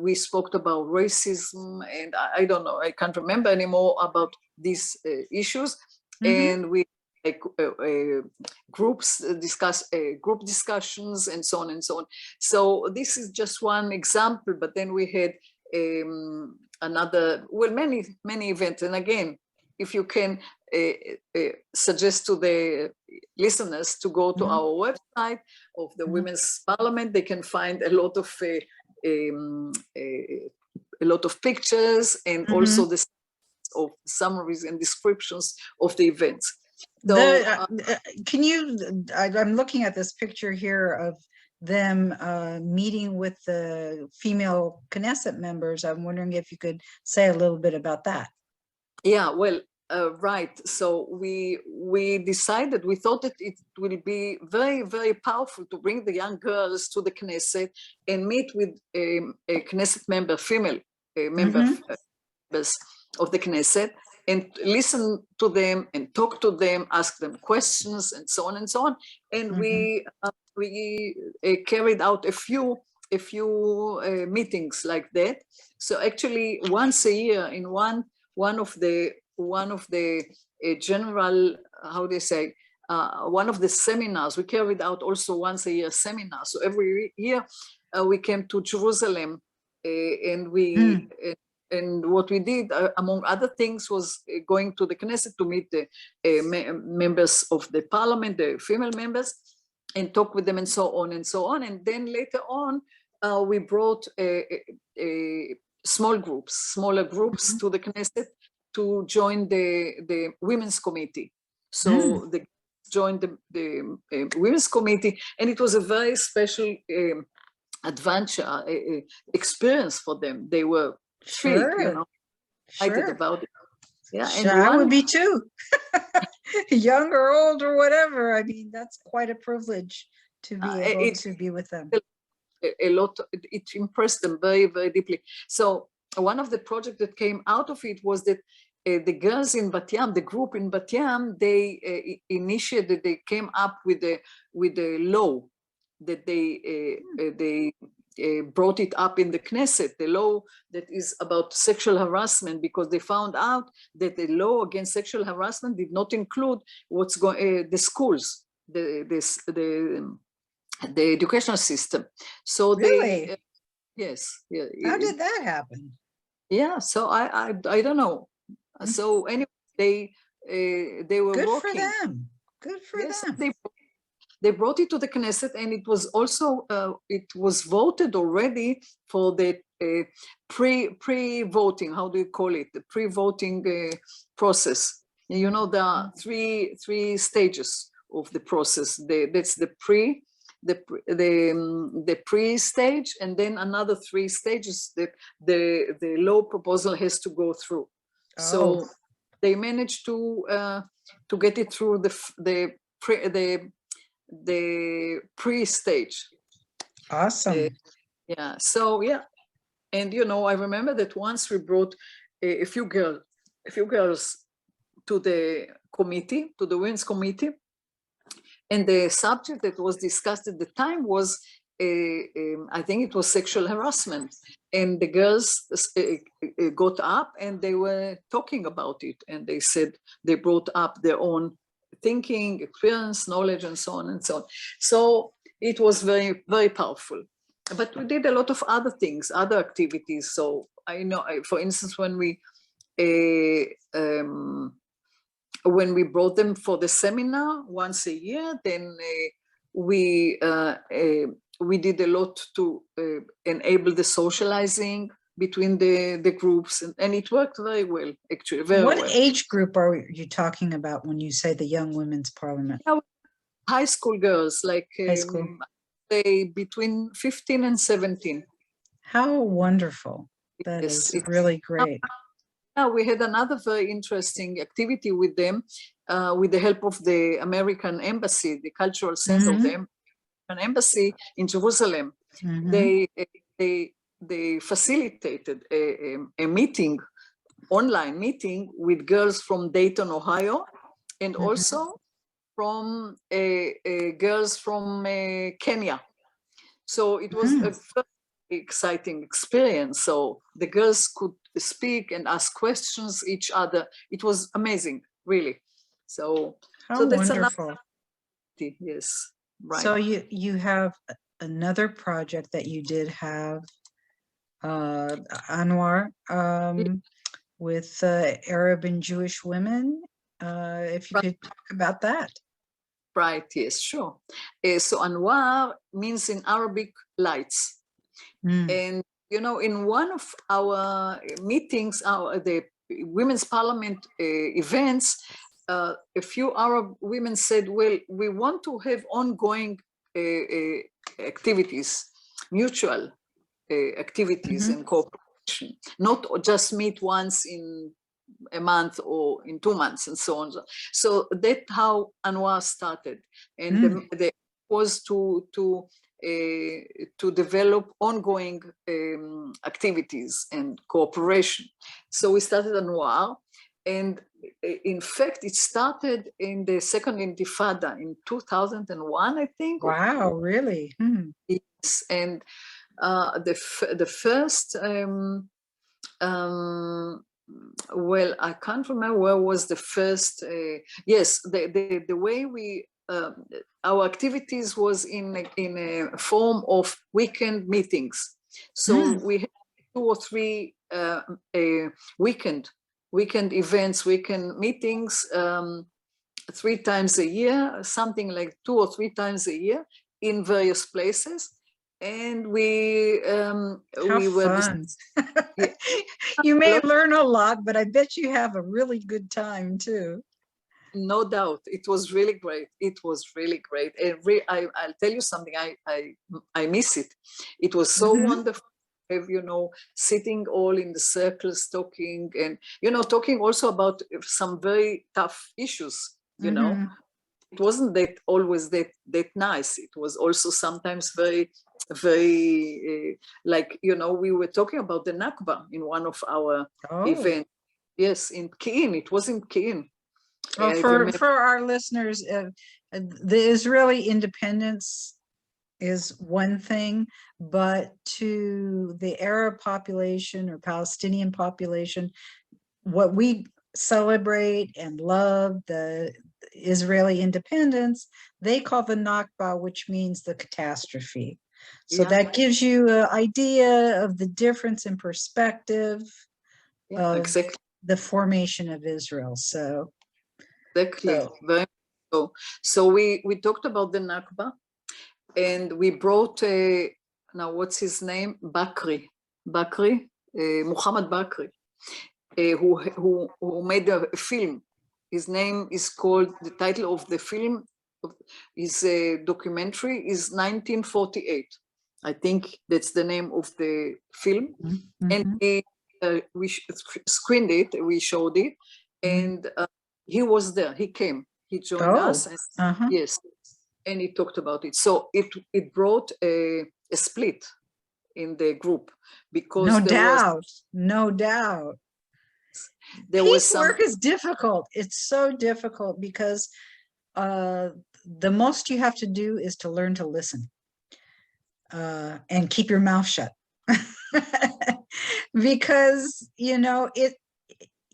we spoke about racism, and I don't know, I can't remember anymore about these issues, and we groups group discussions and so on and so on. So this is just one example, but then we had another, well, many events. And again, if you can suggest to the listeners to go to our website of the Women's Parliament, they can find a lot of pictures and also the of summaries and descriptions of the events. So, can you, I'm looking at this picture here of them meeting with the female Knesset members. I'm wondering if you could say a little bit about that. Yeah, well, right. So we decided, we thought that it will be very, very powerful to bring the young girls to the Knesset and meet with a Knesset member, female members of the Knesset, and listen to them and talk to them, ask them questions and so on and so on. And we carried out a few meetings like that. So actually once a year in one of the general, how do you say, one of the seminars, we carried out also once a year seminar. So every year we came to Jerusalem and we and what we did, among other things, was going to the Knesset to meet the members of the parliament, the female members, and talk with them and so on and so on. And then later on, we brought smaller groups to the Knesset to join the women's committee. So they joined the women's committee, and it was a very special adventure, experience for them. They were excited about it. Yeah, and I would be too. Young or old or whatever. I mean, that's quite a privilege to be able to be with them. A lot, it impressed them very, very deeply. So one of the projects that came out of it was that the girls in Bat Yam, the group in Bat Yam, they initiated, they came up with a law that they brought it up in the Knesset, the law that is about sexual harassment, because they found out that the law against sexual harassment did not include what's going the schools, the educational system. So really? Yes. How did that happen? Yeah. So I don't know. So anyway, they were good working. For them. Good for them. They brought it to the Knesset, and it was also it was voted already for the pre-voting. How do you call it? The pre-voting process. You know, there are three stages of the process. That's the pre-stage, and then another 3 stages that the law proposal has to go through. So they managed to get it through the pre-stage. Awesome. Yeah. So yeah, and you know, I remember that once we brought a few girls to the committee, to the women's committee, and the subject that was discussed at the time was, I think it was sexual harassment, and the girls got up and they were talking about it, and they said they brought up their own thinking, experience, knowledge, and so on and so on. So it was very, very powerful. But we did a lot of other things, other activities. So I know, for instance, when we brought them for the seminar once a year, then we did a lot to enable the socializing between the groups, and it worked very well, actually, very well. What age group are you talking about when you say the Young Women's Parliament? High school girls, like high school. they between 15 and 17. How wonderful. That Yes, is really great. yeah, we had another very interesting activity with them, with the help of the American Embassy, the cultural center of the American Embassy in Jerusalem. Mhm. They facilitated a meeting, online meeting with girls from Dayton, Ohio, and Mhm. also from girls from Kenya. So it was a very exciting experience. So the girls could speak and ask questions each other. It was amazing, really. So How that's another, wonderful. yes, right. So you have another project that you did have, Anwar, with Arab and Jewish women. If you could talk about that. Right, yes, sure. So Anwar means in Arabic lights. Mm. And, you know, in one of our meetings, the Women's Parliament events, a few Arab women said, well, we want to have ongoing activities, mutual activities and cooperation, not just meet once in a month or in 2 months and so on. So that's how Anwar started. And the was to develop ongoing activities and cooperation. So we started Anwar, and in fact, it started in the second Intifada in 2001, I think. Wow, really? Yes, and the first. Well, I can't remember where was the first. Yes, the way we our activities was in a form of weekend meetings. So we had 2 or 3 weekend events, weekend meetings, 3 times a year, something like 2 or 3 times a year in various places. And we How were fun. yeah. You may learn a lot, but I bet you have a really good time too. No doubt, it was really great. It was really great. I'll tell you something. I miss it. It was so wonderful. You know, sitting all in the circles, talking, and you know, talking also about some very tough issues. You know, it wasn't that always that nice. It was also sometimes very like, you know, we were talking about the Nakba in one of our events. Yes, in Kiin. It was in Kiin. Well, for our listeners, the Israeli independence is one thing, but to the Arab population or Palestinian population, what we celebrate and love, the Israeli independence, they call the Nakba, which means the catastrophe. So that gives you an idea of the difference in perspective of exactly. the formation of Israel. So Exactly. Very so. So we talked about the Nakba, and we brought now what's his name? Bakri, Muhammad Bakri, who made a film. His name is called, the title of the film, his documentary is 1948. I think that's the name of the film. And we screened it, we showed it, and he was there. He came. He joined us. And, yes, and he talked about it. So it brought a split in the group, because no doubt. There Peace was some work is difficult. It's so difficult because the most you have to do is to learn to listen and keep your mouth shut. Because, you know,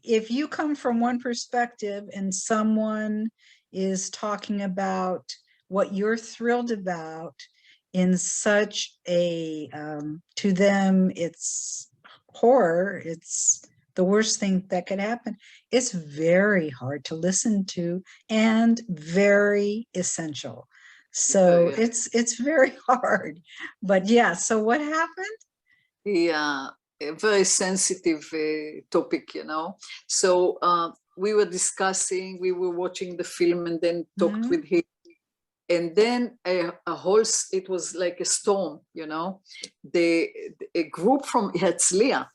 if you come from one perspective and someone is talking about what you're thrilled about in such a, to them, it's horror, it's the worst thing that could happen. It's very hard to listen to and very essential. So it's very hard. But yeah, so what happened? Yeah, a very sensitive topic, you know. So we were discussing, we were watching the film and then talked with him. And then it was like a storm, you know. A group from Herzliya,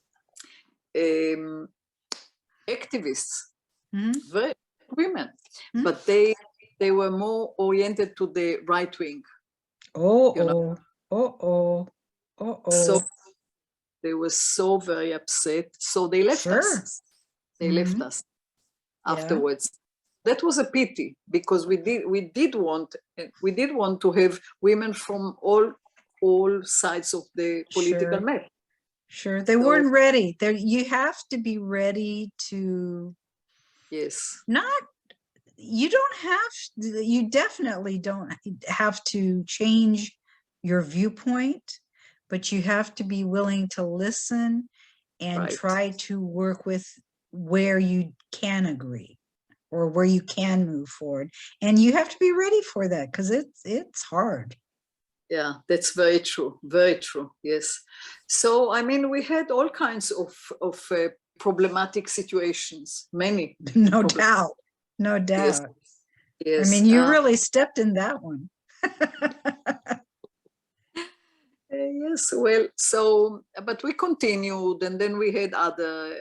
activists, very women, but they were more oriented to the right wing. You know? So they were so very upset. So they left us. They left us afterwards. That was a pity, because we did want to have women from all sides of the political map. Sure, they weren't ready. There, you have to be ready to. Yes. You definitely don't have to change your viewpoint, but you have to be willing to listen and try to work with where you can agree or where you can move forward. And you have to be ready for that, because it's hard. Yeah, that's very true. Very true. Yes. So, I mean, we had all kinds of problematic situations, many. No doubt. No doubt. Yes. I mean, you really stepped in that one. Yes, well, so, but we continued, and then we had other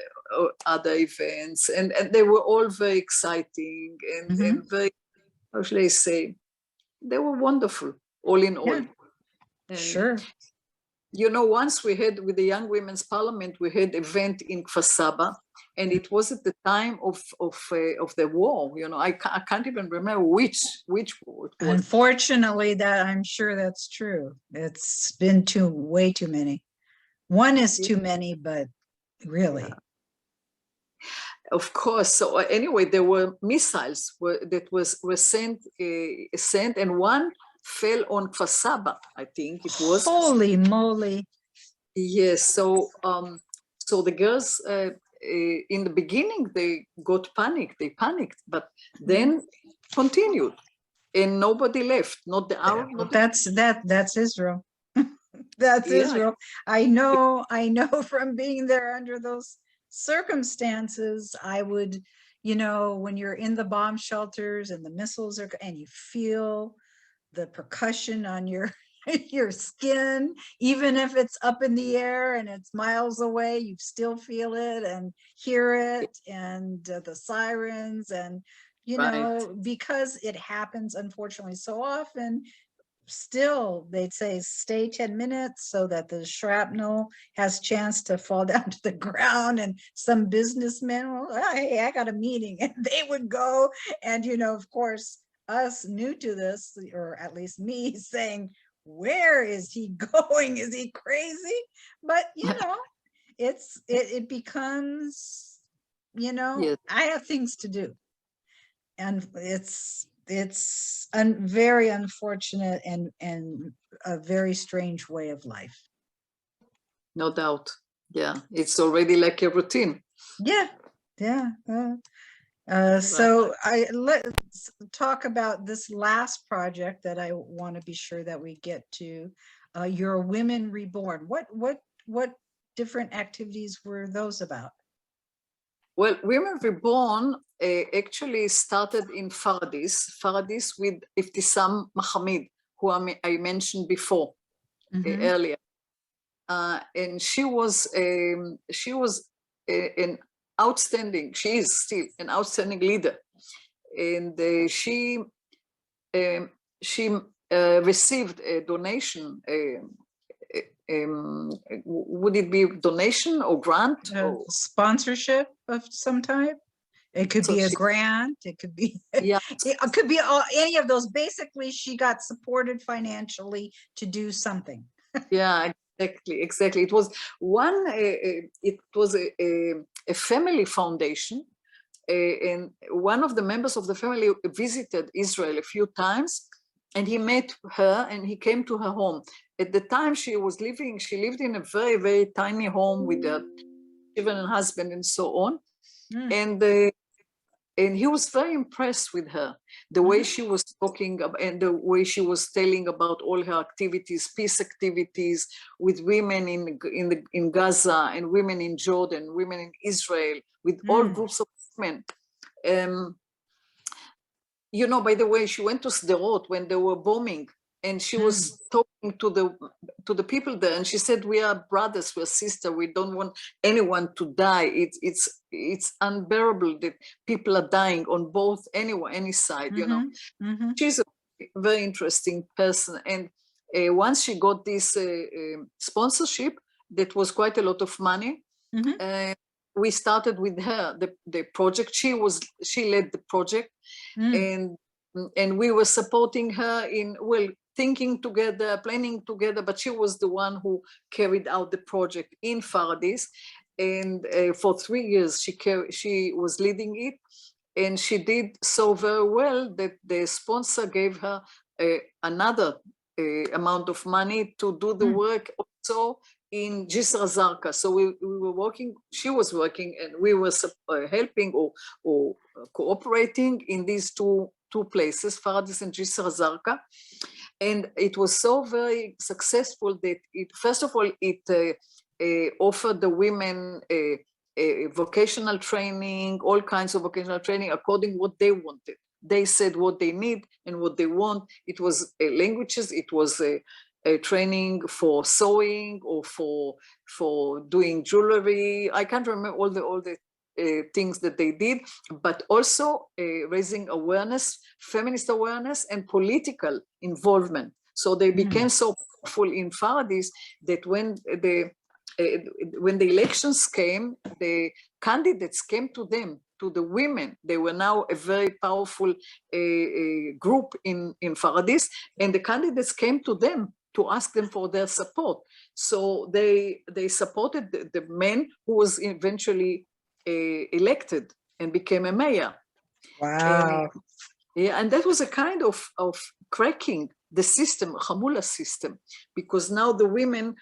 events, and they were all very exciting and very, how should I say, they were wonderful, all in all. And, sure. You know, once we had, with the Young Women's Parliament, we had an event in Kfar Saba, and it was at the time of the war. You know, I can't even remember which war it was. Unfortunately, I'm sure that's true. It's been way too many. One is too many, but really. Of course. So anyway, there were missiles that were sent, and one fell on Kfar Saba, I think it was. Holy moly! Yes. So so the girls, in the beginning, they got panicked. They panicked, but then continued, and nobody left. Not the Arab. That's Israel. That's Israel. I know from being there under those circumstances. I would, you know, when you're in the bomb shelters and the missiles are, and you feel the percussion on your skin, even if it's up in the air and it's miles away, you still feel it and hear it, and the sirens, and you know, because it happens unfortunately so often. Still, they'd say stay 10 minutes so that the shrapnel has chance to fall down to the ground, and some businessmen, well, hey, I got a meeting, and they would go, and you know, of course, us new to this, or at least me, saying, where is he going? Is he crazy? But you know, it becomes, you know, I have things to do, and it's very unfortunate and a very strange way of life. No doubt. Yeah, it's already like a routine. Yeah. So let's talk about this last project that I want to be sure that we get to. Your Women Reborn. What different activities were those about? Well, Women Reborn actually started in Faradis with Iftisam Mohammed, who I mentioned before, earlier. And she is still an outstanding leader. And she received a donation. Would it be donation or grant? Or sponsorship of some type? It could be a grant. It could be, it could be any of those. Basically, she got supported financially to do something. Yeah, exactly. It was a family foundation, and one of the members of the family visited Israel a few times, and he met her, and he came to her home. At the time she lived in a very, very tiny home with her children and husband and so on. And he was very impressed with her, the way she was talking and the way she was telling about all her activities, peace activities with women in Gaza and women in Jordan, women in Israel, with all groups of women. you know, by the way, she went to Sderot when they were bombing, and she was talking to the people there, and she said, "We are brothers, we're sisters. We don't want anyone to die. It's unbearable that people are dying on both any side." You know, she's a very interesting person, and once she got this sponsorship, that was quite a lot of money. We started with her the project. She led the project, and we were supporting her in, well, thinking together, planning together, but she was the one who carried out the project in Faradis. And for 3 years, she was leading it, and she did so very well that the sponsor gave her another amount of money to do the work also in Jisr Zarqa. So we were working, she was working, and we were helping or cooperating in these two places, Faradis and Jisr Zarqa. And it was so very successful that first of all, it offered the women vocational training, all kinds of vocational training according to what they wanted. They said what they need and what they want. It was languages, it was a training for sewing or for doing jewelry. I can't remember all the things that they did, but also raising awareness, feminist awareness, and political involvement. So they became so powerful in Faradis that when the elections came, the candidates came to them, to the women. They were now a very powerful group in Faradis, and the candidates came to them to ask them for their support. So they supported the man who was eventually elected and became a mayor. Wow. And that was a kind of cracking the system, Hamula system, because now the women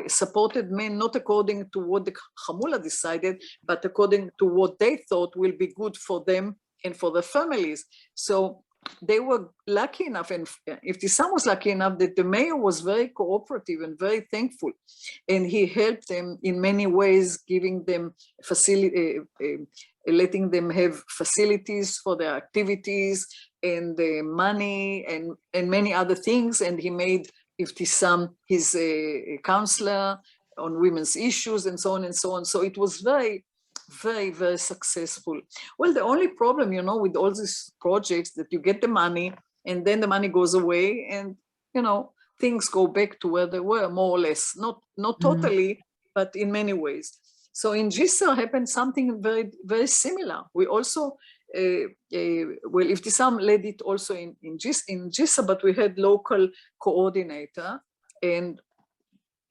supported men not according to what the Hamula decided, but according to what they thought will be good for them and for their families. So they were lucky enough, and Ibtisam was lucky enough that the mayor was very cooperative and very thankful, and he helped them in many ways, giving them letting them have facilities for their activities and money and many other things. And he made Ibtisam his counselor on women's issues and so on and so on. So it was very, very, very successful. Well, the only problem, you know, with all these projects, that you get the money and then the money goes away, and, you know, things go back to where they were, more or less. Not totally, but in many ways. So in Jisr happened something very, very similar. We also, well, Ibtisam led it also in Jisr, but we had local coordinator, and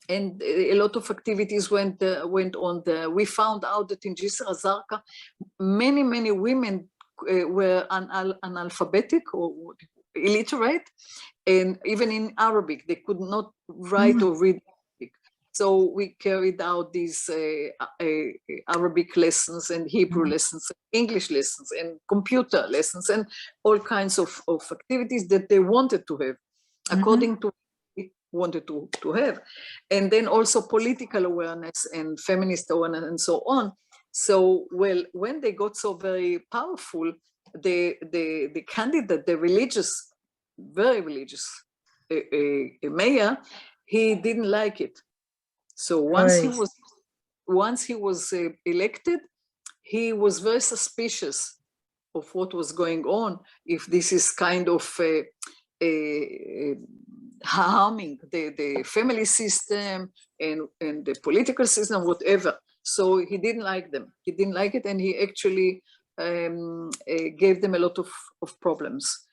a lot of activities went on there. We found out that in Jisr Zarqa, many women were analphabetic or illiterate, and even in Arabic, they could not write or read Arabic. So we carried out these Arabic lessons and Hebrew lessons, English lessons, and computer lessons, and all kinds of activities that they wanted to have, according to wanted to have. And then also political awareness and feminist awareness and so on. So, well, when they got so very powerful, the candidate, the religious, very religious mayor, he didn't like it. So once he was elected, he was very suspicious of what was going on, if this is kind of harming the family system and the political system, whatever. So he didn't like them. He didn't like it, and he actually gave them a lot of problems.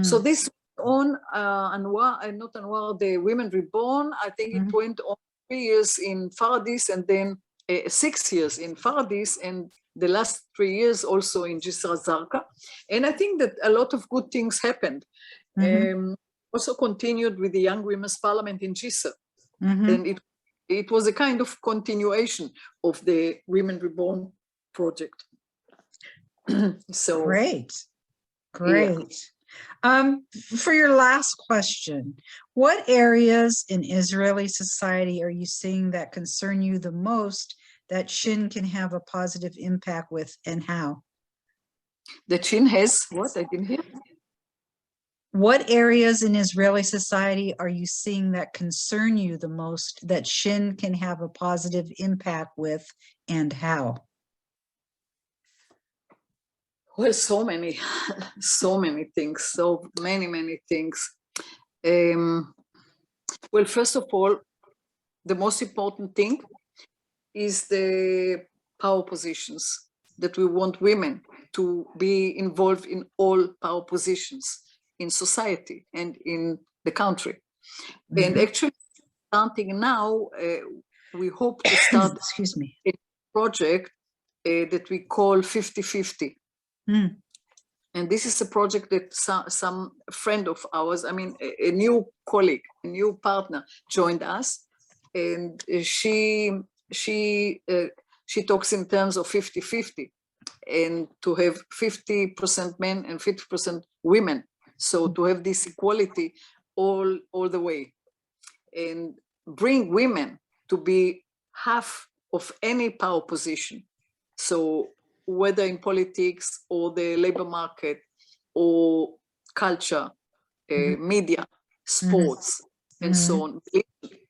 So this on Anwar, not Anwar, the Women Reborn, I think it went on 3 years in Faradis, and then 6 years in Faradis, and the last 3 years also in Jisr Zarqa. And I think that a lot of good things happened. Also continued with the Young Women's Parliament in Jisr. And it was a kind of continuation of the Women Reborn project. So Great. For your last question, what areas in Israeli society are you seeing that concern you the most that SHIN can have a positive impact with, and how? That Shin has what? I didn't hear. What areas in Israeli society are you seeing that concern you the most, that Shin can have a positive impact with, and how? Well, so many, so many things, so many things. Well, first of all, the most important thing is the power positions, that we want women to be involved in all power positions in society and in the country. And actually, starting now, we hope to start excuse me, a project that we call 50-50. And this is a project that some friend of ours, I mean, a new colleague, a new partner joined us, and she talks in terms of 50-50, and to have 50% men and 50% women. So to have this equality all the way, and bring women to be half of any power position. So whether in politics or the labor market or culture, media, sports, and so on,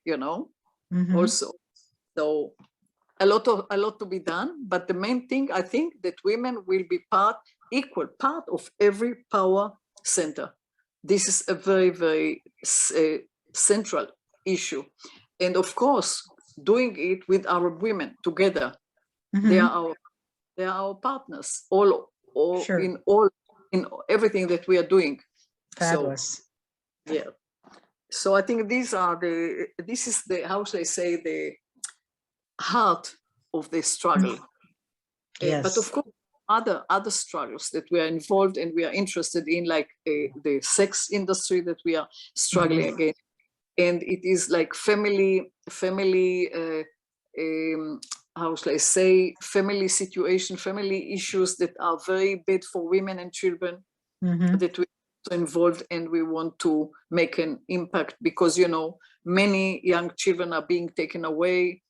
you know, also. So a lot to be done, but the main thing, I think, that women will be equal part of every power center. This is a very central issue. And of course, doing it with our women together. They are our partners, Sure. in everything that we are doing. Fabulous. So, yeah. So I think this is the, how should I say, the heart of the struggle. Yes. But of course, other struggles that we are involved and we are interested in, like the sex industry that we are struggling against. And it is like family, how shall I say, family situation, family issues that are very bad for women and children, that we are involved, and we want to make an impact, because, you know, many young children are being taken away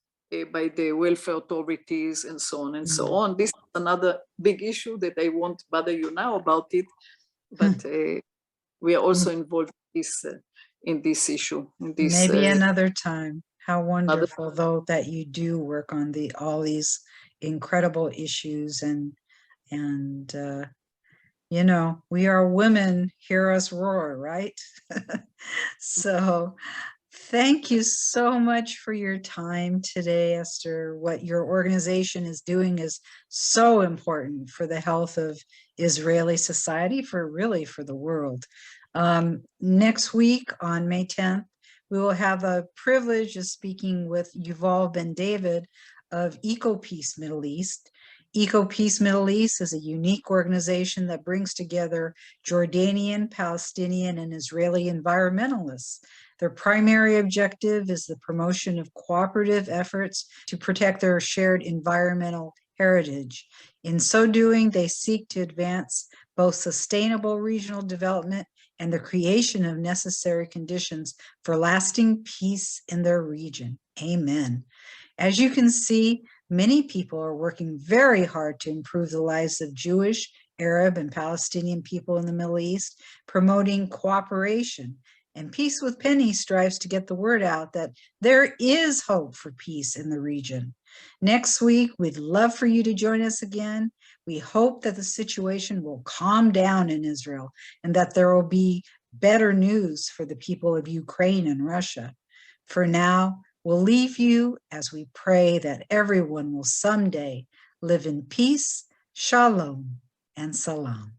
by the welfare authorities and so on and so on. This is another big issue that I won't bother you now about it, but we are also involved in this issue. Maybe another time. How wonderful, though, that you do work on all these incredible issues, and you know, we are women, hear us roar, right? So thank you so much for your time today, Esther. What your organization is doing is so important for the health of Israeli society, for the world. Next week on May 10th, we will have a privilege of speaking with Yuval Ben David of EcoPeace Middle East. EcoPeace Middle East is a unique organization that brings together Jordanian, Palestinian, and Israeli environmentalists. Their primary objective is the promotion of cooperative efforts to protect their shared environmental heritage. In so doing, they seek to advance both sustainable regional development and the creation of necessary conditions for lasting peace in their region. Amen. As you can see, many people are working very hard to improve the lives of Jewish, Arab, and Palestinian people in the Middle East, promoting cooperation. And Peace with Penny strives to get the word out that there is hope for peace in the region. Next week, we'd love for you to join us again. We hope that the situation will calm down in Israel and that there will be better news for the people of Ukraine and Russia. For now, we'll leave you as we pray that everyone will someday live in peace, shalom, and salam.